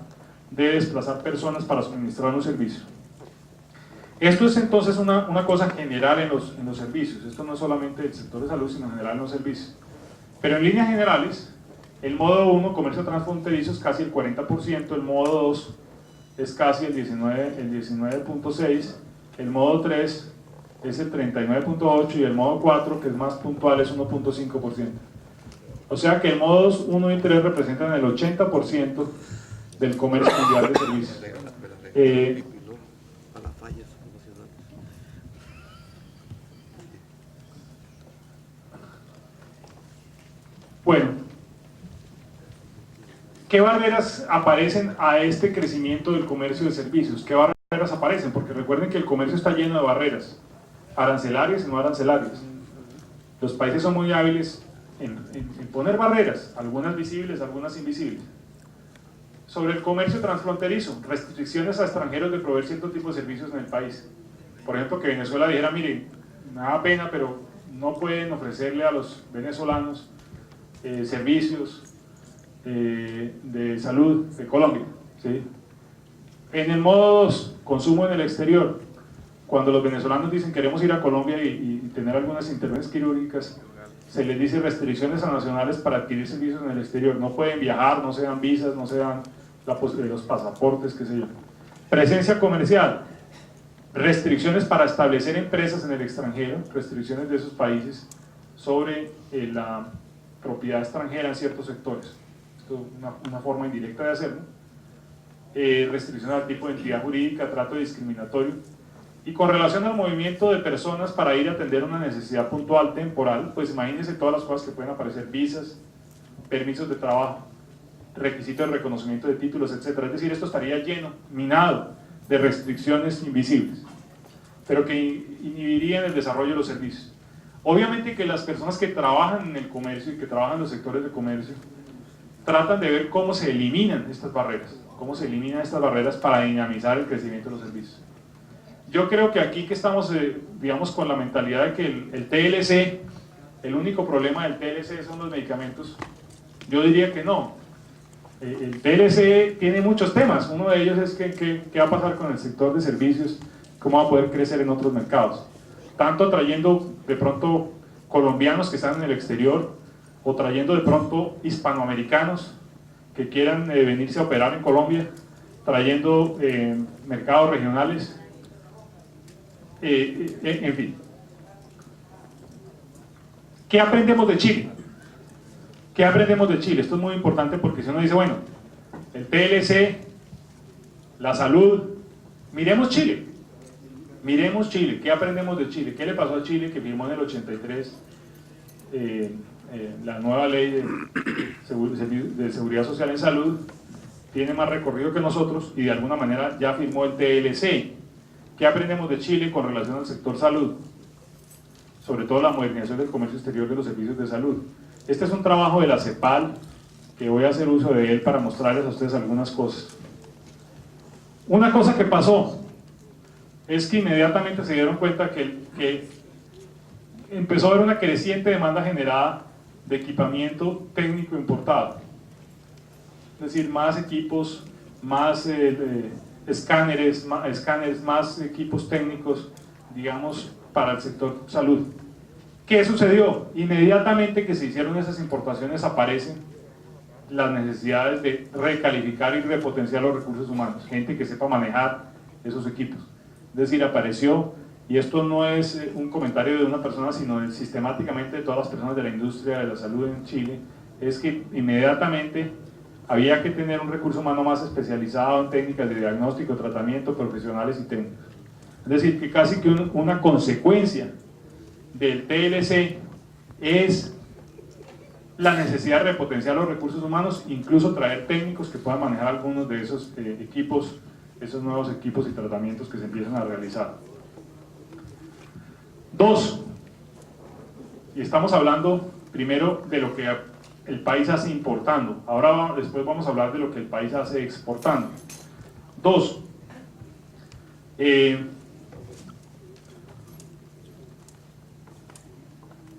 Speaker 2: de desplazar personas para suministrar un servicio. Esto es entonces una cosa general en los servicios. Esto no es solamente del sector de salud, sino en general en los servicios. Pero en líneas generales, el modo 1, comercio transfronterizo, es casi el 40%, el modo 2 es casi el 19.6%, el modo 3 es el 39.8% y el modo 4, que es más puntual, es 1.5%. O sea que el modo 1 y 3 representan el 80% del comercio mundial de servicios. Bueno, ¿qué barreras aparecen a este crecimiento del comercio de servicios? ¿Qué barreras aparecen? Porque recuerden que el comercio está lleno de barreras, arancelarias y no arancelarias. Los países son muy hábiles en poner barreras, algunas visibles, algunas invisibles. Sobre el comercio transfronterizo, restricciones a extranjeros de proveer cierto tipo de servicios en el país. Por ejemplo, que Venezuela dijera, miren, me da pena, pero no pueden ofrecerle a los venezolanos servicios de salud de Colombia, ¿sí? En el modo 2, consumo en el exterior, cuando los venezolanos dicen queremos ir a Colombia y tener algunas intervenciones quirúrgicas, se les dice restricciones a nacionales para adquirir servicios en el exterior, no pueden viajar, no se dan visas, no se dan los pasaportes, qué sé yo. Presencia comercial, restricciones para establecer empresas en el extranjero, restricciones de esos países sobre la propiedad extranjera en ciertos sectores. Esto es una forma indirecta de hacerlo. Restricciones al tipo de entidad jurídica, trato discriminatorio. Y con relación al movimiento de personas para ir a atender una necesidad puntual, temporal, pues imagínense todas las cosas que pueden aparecer: visas, permisos de trabajo, requisitos de reconocimiento de títulos, etc. Es decir, esto estaría lleno, minado de restricciones invisibles, pero que inhibirían el desarrollo de los servicios. Obviamente que las personas que trabajan en el comercio y que trabajan en los sectores de comercio tratan de ver cómo se eliminan estas barreras, para dinamizar el crecimiento de los servicios. Yo creo que aquí que estamos, digamos, con la mentalidad de que el TLC, el único problema del TLC son los medicamentos, yo diría que no. El TLC tiene muchos temas. Uno de ellos es qué va a pasar con el sector de servicios, cómo va a poder crecer en otros mercados, tanto trayendo de pronto colombianos que están en el exterior, o trayendo de pronto hispanoamericanos que quieran venirse a operar en Colombia, trayendo mercados regionales, en fin. ¿Qué aprendemos de Chile? ¿Qué aprendemos de Chile? Esto es muy importante porque si uno dice, bueno, el TLC, la salud, miremos Chile, ¿qué aprendemos de Chile? ¿Qué le pasó a Chile que firmó en el 83 la nueva ley de seguridad social en salud? Tiene más recorrido que nosotros y de alguna manera ya firmó el TLC. ¿Qué aprendemos de Chile con relación al sector salud? Sobre todo la modernización del comercio exterior de los servicios de salud. Este es un trabajo de la CEPAL, que voy a hacer uso de él para mostrarles a ustedes algunas cosas. Una cosa que pasó es que inmediatamente se dieron cuenta que empezó a haber una creciente demanda generada de equipamiento técnico importado. Es decir, más equipos, más escáneres, más equipos técnicos, digamos, para el sector salud. ¿Qué sucedió? Inmediatamente que se hicieron esas importaciones aparecen las necesidades de recalificar y repotenciar los recursos humanos, gente que sepa manejar esos equipos. Es decir, apareció, y esto no es un comentario de una persona, sino sistemáticamente de todas las personas de la industria de la salud en Chile, es que inmediatamente había que tener un recurso humano más especializado en técnicas de diagnóstico, tratamiento, profesionales y técnicos. Es decir, que casi que una consecuencia del TLC es la necesidad de repotenciar los recursos humanos, incluso traer técnicos que puedan manejar algunos de esos equipos, esos nuevos equipos y tratamientos que se empiezan a realizar. 2, y estamos hablando primero de lo que el país hace importando, ahora después vamos a hablar de lo que el país hace exportando. 2,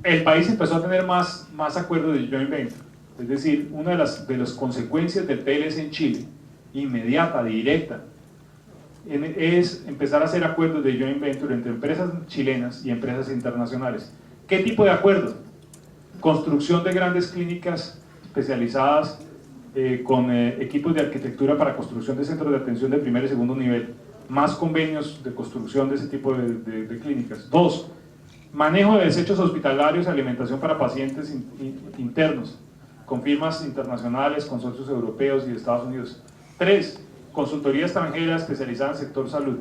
Speaker 2: el país empezó a tener más acuerdos de joint venture, es decir, una de las consecuencias del TLC en Chile, inmediata, directa, es empezar a hacer acuerdos de joint venture entre empresas chilenas y empresas internacionales. ¿Qué tipo de acuerdo? Construcción de grandes clínicas especializadas con equipos de arquitectura para construcción de centros de atención de primer y segundo nivel, más convenios de construcción de ese tipo de clínicas. 2. Manejo de desechos hospitalarios y alimentación para pacientes internos, con firmas internacionales, consorcios europeos y de Estados Unidos. 3. Consultoría extranjera especializada en sector salud.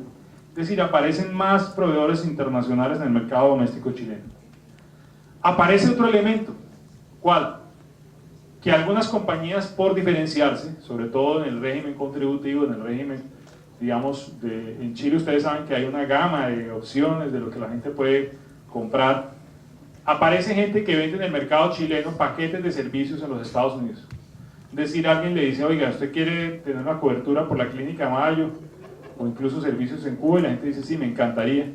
Speaker 2: Es decir, aparecen más proveedores internacionales en el mercado doméstico chileno. Aparece otro elemento. ¿Cuál? Que algunas compañías, por diferenciarse, sobre todo en el régimen contributivo, en el régimen, digamos, en Chile ustedes saben que hay una gama de opciones de lo que la gente puede comprar. Aparece gente que vende en el mercado chileno paquetes de servicios en los Estados Unidos. Es decir, alguien le dice, oiga, usted quiere tener una cobertura por la Clínica Mayo, o incluso servicios en Cuba, y la gente dice, sí, me encantaría.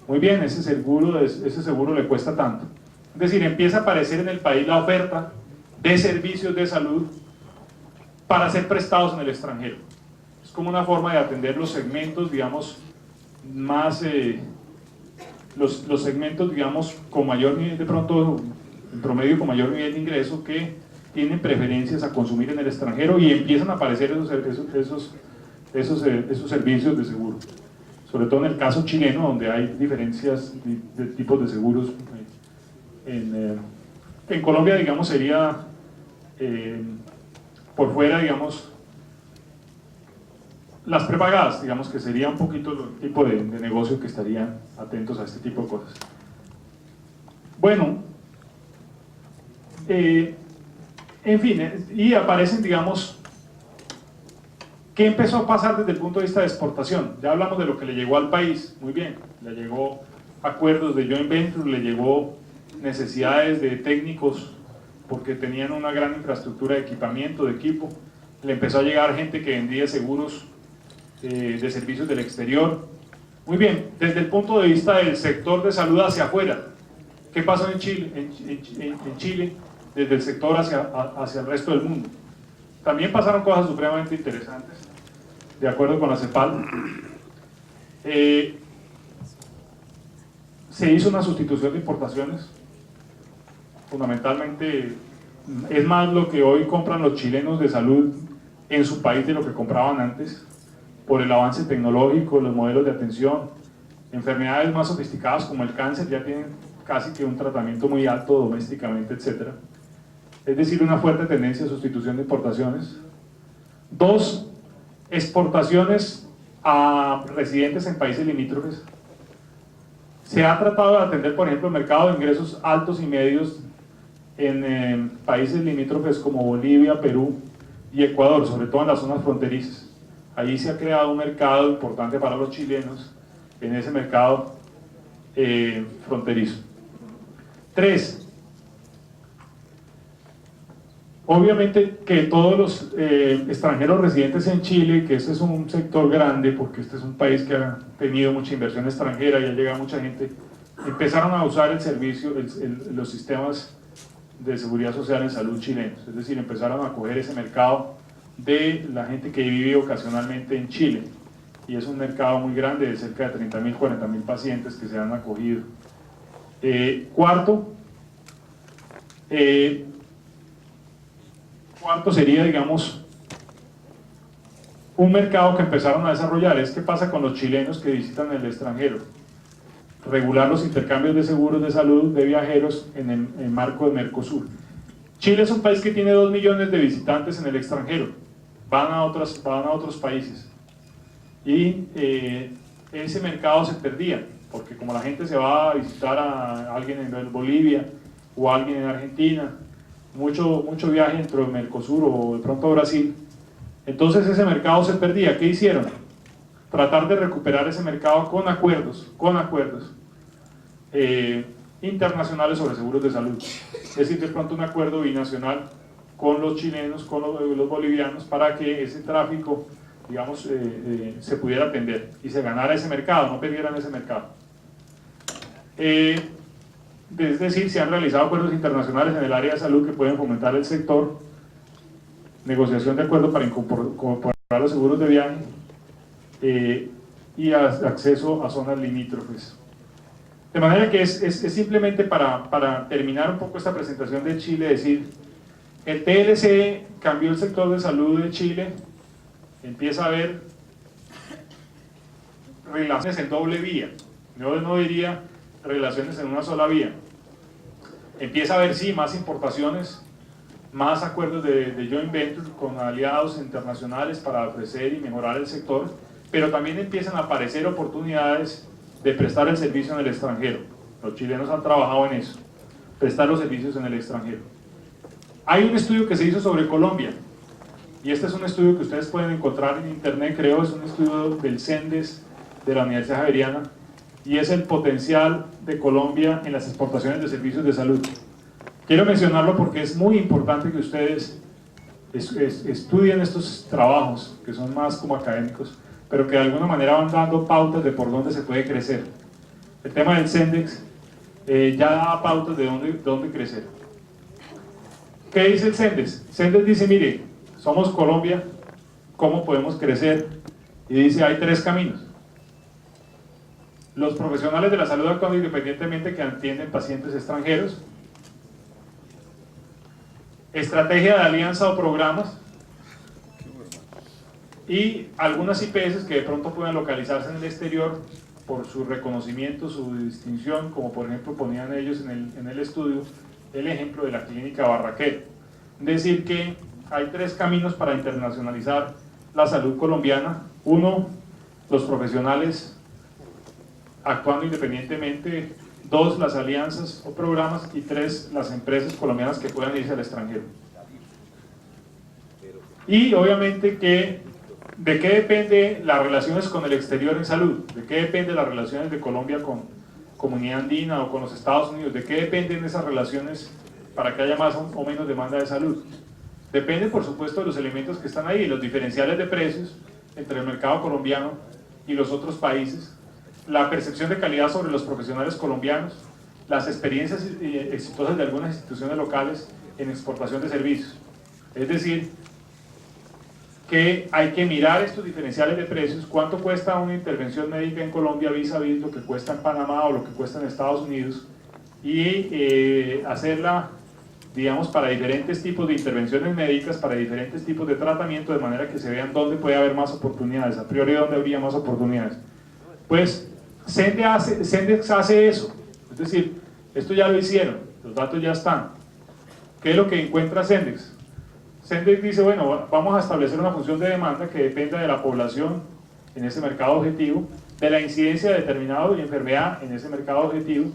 Speaker 2: Muy bien, ese seguro le cuesta tanto. Es decir, empieza a aparecer en el país la oferta de servicios de salud para ser prestados en el extranjero. Es como una forma de atender los segmentos, digamos, más, los segmentos, digamos, con mayor nivel, de pronto, en promedio con mayor nivel de ingreso, que tienen preferencias a consumir en el extranjero, y empiezan a aparecer esos servicios de seguro. Sobre todo en el caso chileno, donde hay diferencias de tipos de seguros. En Colombia, digamos, sería por fuera, digamos, las prepagadas, digamos que sería un poquito el tipo de negocio que estarían atentos a este tipo de cosas. Bueno, en fin, y aparecen, digamos, ¿qué empezó a pasar desde el punto de vista de exportación? Ya hablamos de lo que le llegó al país, muy bien, le llegó acuerdos de joint venture, le llegó necesidades de técnicos porque tenían una gran infraestructura de equipamiento, de equipo. Le empezó a llegar gente que vendía seguros de servicios del exterior. Muy bien, desde el punto de vista del sector de salud hacia afuera, ¿qué pasó en Chile? En Chile, desde el sector hacia el resto del mundo. También pasaron cosas supremamente interesantes, de acuerdo con la CEPAL. Se hizo una sustitución de importaciones. Fundamentalmente es más lo que hoy compran los chilenos de salud en su país de lo que compraban antes, por el avance tecnológico, los modelos de atención. Enfermedades más sofisticadas como el cáncer ya tienen casi que un tratamiento muy alto domésticamente, etc. Es decir, una fuerte tendencia a sustitución de importaciones. 2, exportaciones a residentes en países limítrofes. Se ha tratado de atender, por ejemplo, el mercado de ingresos altos y medios en países limítrofes como Bolivia, Perú y Ecuador, sobre todo en las zonas fronterizas. Allí se ha creado un mercado importante para los chilenos en ese mercado fronterizo. 3. Obviamente que todos los extranjeros residentes en Chile, que este es un sector grande, porque este es un país que ha tenido mucha inversión extranjera y ha llegado mucha gente, empezaron a usar el servicio, los sistemas de seguridad social en salud chilenos, es decir, empezaron a coger ese mercado de la gente que vive ocasionalmente en Chile, y es un mercado muy grande de cerca de 30.000, 40.000 pacientes que se han acogido. Cuarto sería, digamos, un mercado que empezaron a desarrollar. ¿Qué pasa con los chilenos que visitan el extranjero? Regular los intercambios de seguros de salud de viajeros en el marco de Mercosur. Chile es un país que tiene 2 millones de visitantes en el extranjero, van a otros países, y ese mercado se perdía, porque como la gente se va a visitar a alguien en Bolivia o a alguien en Argentina, mucho viaje dentro de Mercosur o de pronto a Brasil, entonces ese mercado se perdía. ¿Qué hicieron? Tratar de recuperar ese mercado con acuerdos internacionales sobre seguros de salud. Es decir, de pronto un acuerdo binacional con los chilenos, con los bolivianos, para que ese tráfico, digamos, se pudiera atender y se ganara ese mercado, no perdieran ese mercado. Es decir, se han realizado acuerdos internacionales en el área de salud que pueden fomentar el sector, negociación de acuerdos para incorporar los seguros de viaje, y acceso a zonas limítrofes. De manera que es simplemente para terminar un poco esta presentación de Chile, decir, el TLC cambió el sector de salud de Chile, empieza a haber relaciones en doble vía, yo no diría relaciones en una sola vía, empieza a haber sí más importaciones, más acuerdos de joint venture con aliados internacionales para ofrecer y mejorar el sector, pero también empiezan a aparecer oportunidades de prestar el servicio en el extranjero. Los chilenos han trabajado en eso, prestar los servicios en el extranjero. Hay un estudio que se hizo sobre Colombia, y este es un estudio que ustedes pueden encontrar en internet, creo, es un estudio del CENDES de la Universidad Javeriana, y es el potencial de Colombia en las exportaciones de servicios de salud. Quiero mencionarlo porque es muy importante que ustedes estudien estos trabajos, que son más como académicos, pero que de alguna manera van dando pautas de por dónde se puede crecer. El tema del CENDEX ya da pautas de dónde crecer. ¿Qué dice el CENDEX? CENDEX dice, mire, somos Colombia, ¿cómo podemos crecer? Y dice, hay 3 caminos. Los profesionales de la salud actuando independientemente que atienden pacientes extranjeros, estrategia de alianza o programas, y algunas IPS que de pronto puedan localizarse en el exterior por su reconocimiento, su distinción, como por ejemplo ponían ellos en el estudio el ejemplo de la clínica Barraquero. Es decir que hay 3 caminos para internacionalizar la salud colombiana. 1, los profesionales actuando independientemente. 2, las alianzas o programas. Y 3, las empresas colombianas que puedan irse al extranjero. Y obviamente que ¿de qué depende las relaciones con el exterior en salud? ¿De qué depende las relaciones de Colombia con Comunidad Andina o con los Estados Unidos? ¿De qué dependen esas relaciones para que haya más o menos demanda de salud? Depende, por supuesto, de los elementos que están ahí, los diferenciales de precios entre el mercado colombiano y los otros países, la percepción de calidad sobre los profesionales colombianos, las experiencias exitosas de algunas instituciones locales en exportación de servicios. Es decir, que hay que mirar estos diferenciales de precios, cuánto cuesta una intervención médica en Colombia vis a vis lo que cuesta en Panamá o lo que cuesta en Estados Unidos, y hacerla, digamos, para diferentes tipos de intervenciones médicas, para diferentes tipos de tratamiento, de manera que se vean dónde puede haber más oportunidades, a priori dónde habría más oportunidades. Pues CENDEX hace eso, es decir, esto ya lo hicieron, los datos ya están. ¿Qué es lo que encuentra CENDEX? CENDEX dice, bueno, vamos a establecer una función de demanda que dependa de la población en ese mercado objetivo, de la incidencia de determinado y enfermedad en ese mercado objetivo,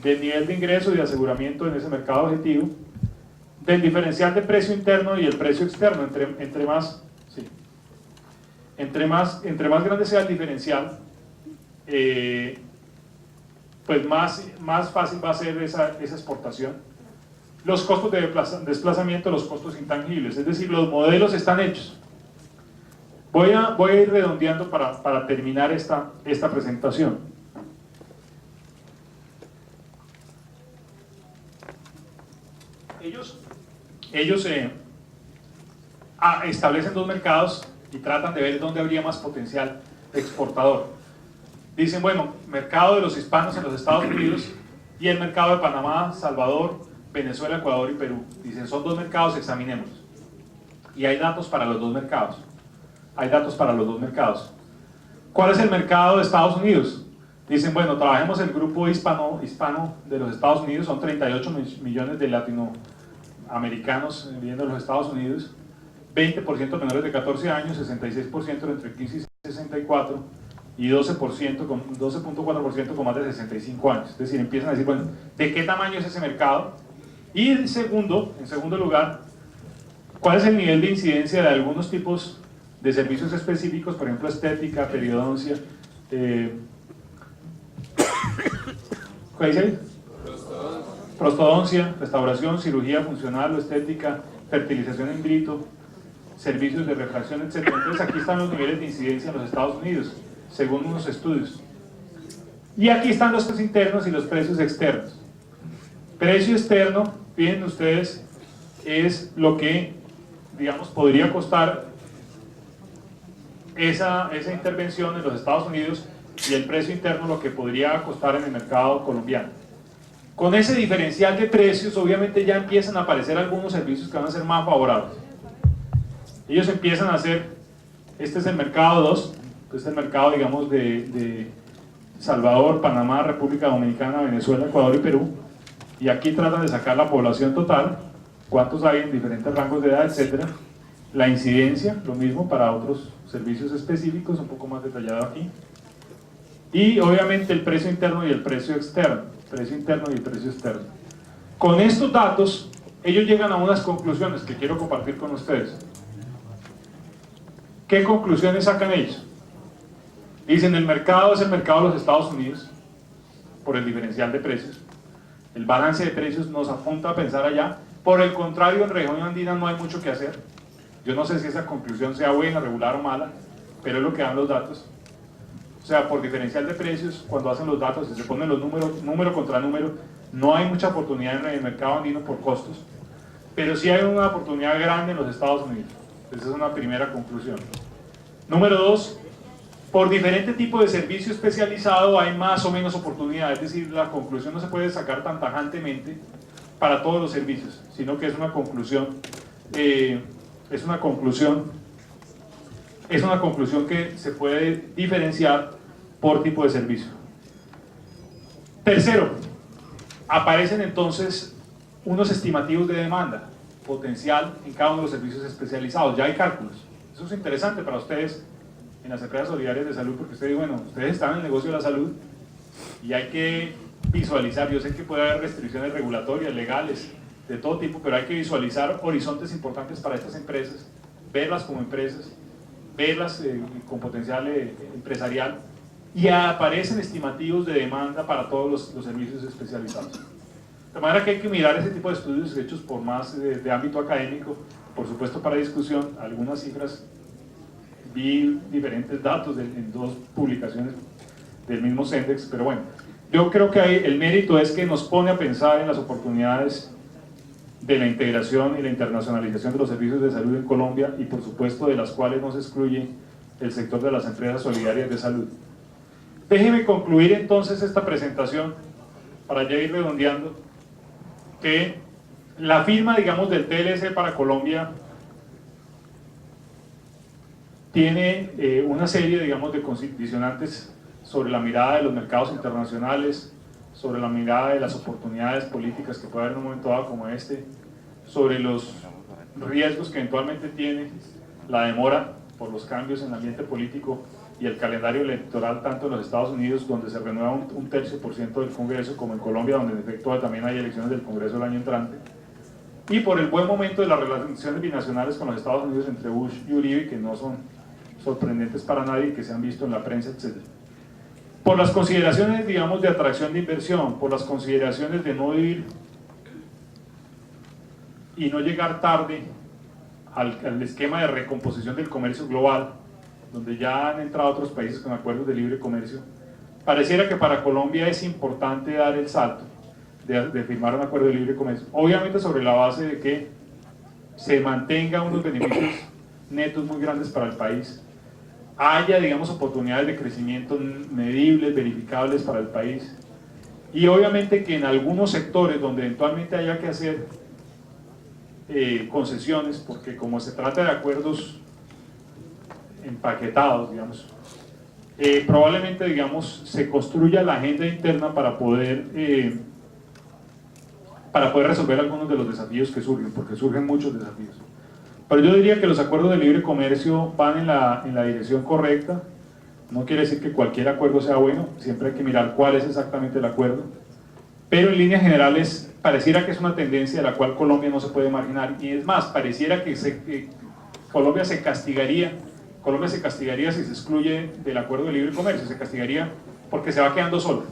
Speaker 2: del nivel de ingreso y de aseguramiento en ese mercado objetivo, del diferencial de precio interno y el precio externo. Entre más grande sea el diferencial, pues más fácil va a ser esa exportación. Los costos de desplazamiento, los costos intangibles, es decir, los modelos están hechos. Voy a ir redondeando para terminar esta presentación. Ellos establecen 2 mercados y tratan de ver dónde habría más potencial exportador. Dicen, bueno, mercado de los hispanos en los Estados Unidos y el mercado de Panamá, Salvador, Venezuela, Ecuador y Perú. Dicen, son 2 mercados, examinémoslos. Y hay datos para los 2 mercados. ¿Cuál es el mercado de Estados Unidos? Dicen, bueno, trabajemos el grupo hispano de los Estados Unidos, son 38 millones de latinoamericanos viviendo en los Estados Unidos, 20% menores de 14 años, 66% entre 15 y 64, y 12.4% con más de 65 años. Es decir, empiezan a decir, bueno, ¿de qué tamaño es ese mercado? Y en segundo lugar, ¿cuál es el nivel de incidencia de algunos tipos de servicios específicos, por ejemplo, estética, periodoncia, ¿qué dice ahí? Prostodoncia, restauración, cirugía funcional o estética, fertilización in vitro, servicios de refracción, etc. Entonces aquí están los niveles de incidencia en los Estados Unidos, según unos estudios. Y aquí están los precios internos y los precios externos. Precio externo, fíjense ustedes, es lo que, digamos, podría costar esa intervención en los Estados Unidos y el precio interno lo que podría costar en el mercado colombiano. Con ese diferencial de precios obviamente ya empiezan a aparecer algunos servicios que van a ser más favorables. Ellos empiezan a hacer, este es el mercado 2, este es el mercado digamos de Salvador, Panamá, República Dominicana, Venezuela, Ecuador y Perú, y aquí tratan de sacar la población total, cuántos hay en diferentes rangos de edad, etcétera. La incidencia, lo mismo para otros servicios específicos, un poco más detallado aquí. Y obviamente el precio interno y el precio externo, Con estos datos, ellos llegan a unas conclusiones que quiero compartir con ustedes. ¿Qué conclusiones sacan ellos? Dicen, el mercado es el mercado de los Estados Unidos, por el diferencial de precios. El balance de precios nos apunta a pensar allá. Por el contrario, en región andina no hay mucho que hacer. Yo no sé si esa conclusión sea buena, regular o mala, pero es lo que dan los datos. O sea, por diferencial de precios, cuando hacen los datos y se ponen los números, número contra número, no hay mucha oportunidad en el mercado andino por costos, pero sí hay una oportunidad grande en los Estados Unidos. Esa es una primera conclusión. Número 2, por diferente tipo de servicio especializado hay más o menos oportunidad, es decir, la conclusión no se puede sacar tan tajantemente para todos los servicios, sino que es una conclusión que se puede diferenciar por tipo de servicio. Tercero, aparecen entonces unos estimativos de demanda potencial en cada uno de los servicios especializados. Ya hay cálculos. Eso es interesante para ustedes en las empresas solidarias de salud, porque ustedes, bueno, ustedes están en el negocio de la salud y hay que visualizar. Yo sé que puede haber restricciones regulatorias, legales, de todo tipo, pero hay que visualizar horizontes importantes para estas empresas, verlas como empresas, verlas con potencial empresarial, y aparecen estimativos de demanda para todos los servicios especializados. De manera que hay que mirar ese tipo de estudios hechos por más de ámbito académico, por supuesto para discusión. Algunas cifras, vi diferentes datos en dos publicaciones del mismo Sendex, pero bueno, yo creo que el mérito es que nos pone a pensar en las oportunidades de la integración y la internacionalización de los servicios de salud en Colombia, y por supuesto de las cuales no se excluye el sector de las empresas solidarias de salud. Déjeme concluir entonces esta presentación, para ya ir redondeando, que la firma, digamos, del TLC para Colombia tiene una serie, digamos, de condicionantes sobre la mirada de los mercados internacionales, sobre la mirada de las oportunidades políticas que puede haber en un momento dado como este, sobre los riesgos que eventualmente tiene la demora por los cambios en el ambiente político y el calendario electoral, tanto en los Estados Unidos, donde se renueva un 1/3% del Congreso, como en Colombia, donde en efecto también hay elecciones del Congreso el año entrante, y por el buen momento de las relaciones binacionales con los Estados Unidos entre Bush y Uribe, que no son sorprendentes para nadie, que se han visto en la prensa, etc. Por las consideraciones, digamos, de atracción de inversión, por las consideraciones de no ir y no llegar tarde al esquema de recomposición del comercio global, donde ya han entrado otros países con acuerdos de libre comercio, pareciera que para Colombia es importante dar el salto de firmar un acuerdo de libre comercio, obviamente sobre la base de que se mantengan unos beneficios netos muy grandes para el país, haya, digamos, oportunidades de crecimiento medibles, verificables para el país, y obviamente que en algunos sectores donde eventualmente haya que hacer concesiones, porque como se trata de acuerdos empaquetados, digamos, probablemente, digamos, se construya la agenda interna para poder resolver algunos de los desafíos que surgen, porque surgen muchos desafíos. Pero yo diría que los acuerdos de libre comercio van en la dirección correcta. No quiere decir que cualquier acuerdo sea bueno, siempre hay que mirar cuál es exactamente el acuerdo, pero en líneas generales pareciera que es una tendencia de la cual Colombia no se puede marginar, y es más, pareciera que Colombia se castigaría si se excluye del acuerdo de libre comercio, se castigaría porque se va quedando sola.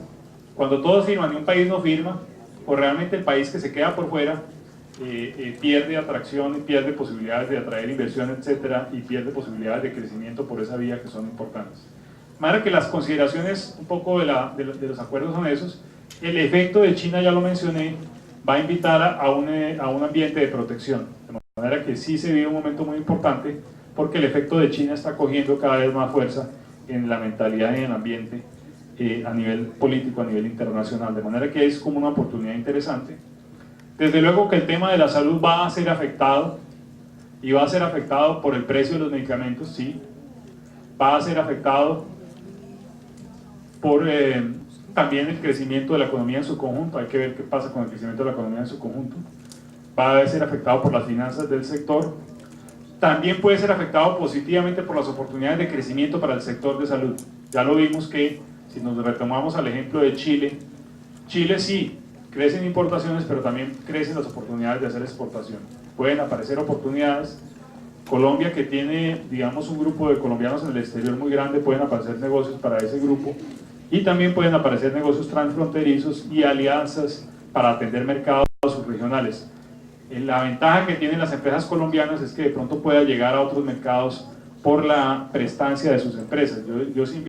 Speaker 2: Cuando todos firman y un país no firma, o realmente el país que se queda por fuera pierde atracción y pierde posibilidades de atraer inversión, etcétera, y pierde posibilidades de crecimiento por esa vía que son importantes. De manera que las consideraciones un poco de los acuerdos son esos. El efecto de China, ya lo mencioné, va a invitar a un ambiente de protección, de manera que sí se vive un momento muy importante porque el efecto de China está cogiendo cada vez más fuerza en la mentalidad y en el ambiente a nivel político, a nivel internacional, de manera que es como una oportunidad interesante. Desde luego que el tema de la salud va a ser afectado, y va a ser afectado por el precio de los medicamentos, sí, va a ser afectado por también el crecimiento de la economía en su conjunto, hay que ver qué pasa con el crecimiento de la economía en su conjunto, va a ser afectado por las finanzas del sector, también puede ser afectado positivamente por las oportunidades de crecimiento para el sector de salud. Ya lo vimos que, si nos retomamos al ejemplo de Chile, Chile sí, crecen importaciones, pero también crecen las oportunidades de hacer exportación. Pueden aparecer oportunidades. Colombia, que tiene, digamos, un grupo de colombianos en el exterior muy grande, pueden aparecer negocios para ese grupo, y también pueden aparecer negocios transfronterizos y alianzas para atender mercados subregionales. La ventaja que tienen las empresas colombianas es que de pronto pueda llegar a otros mercados por la prestancia de sus empresas. Yo sí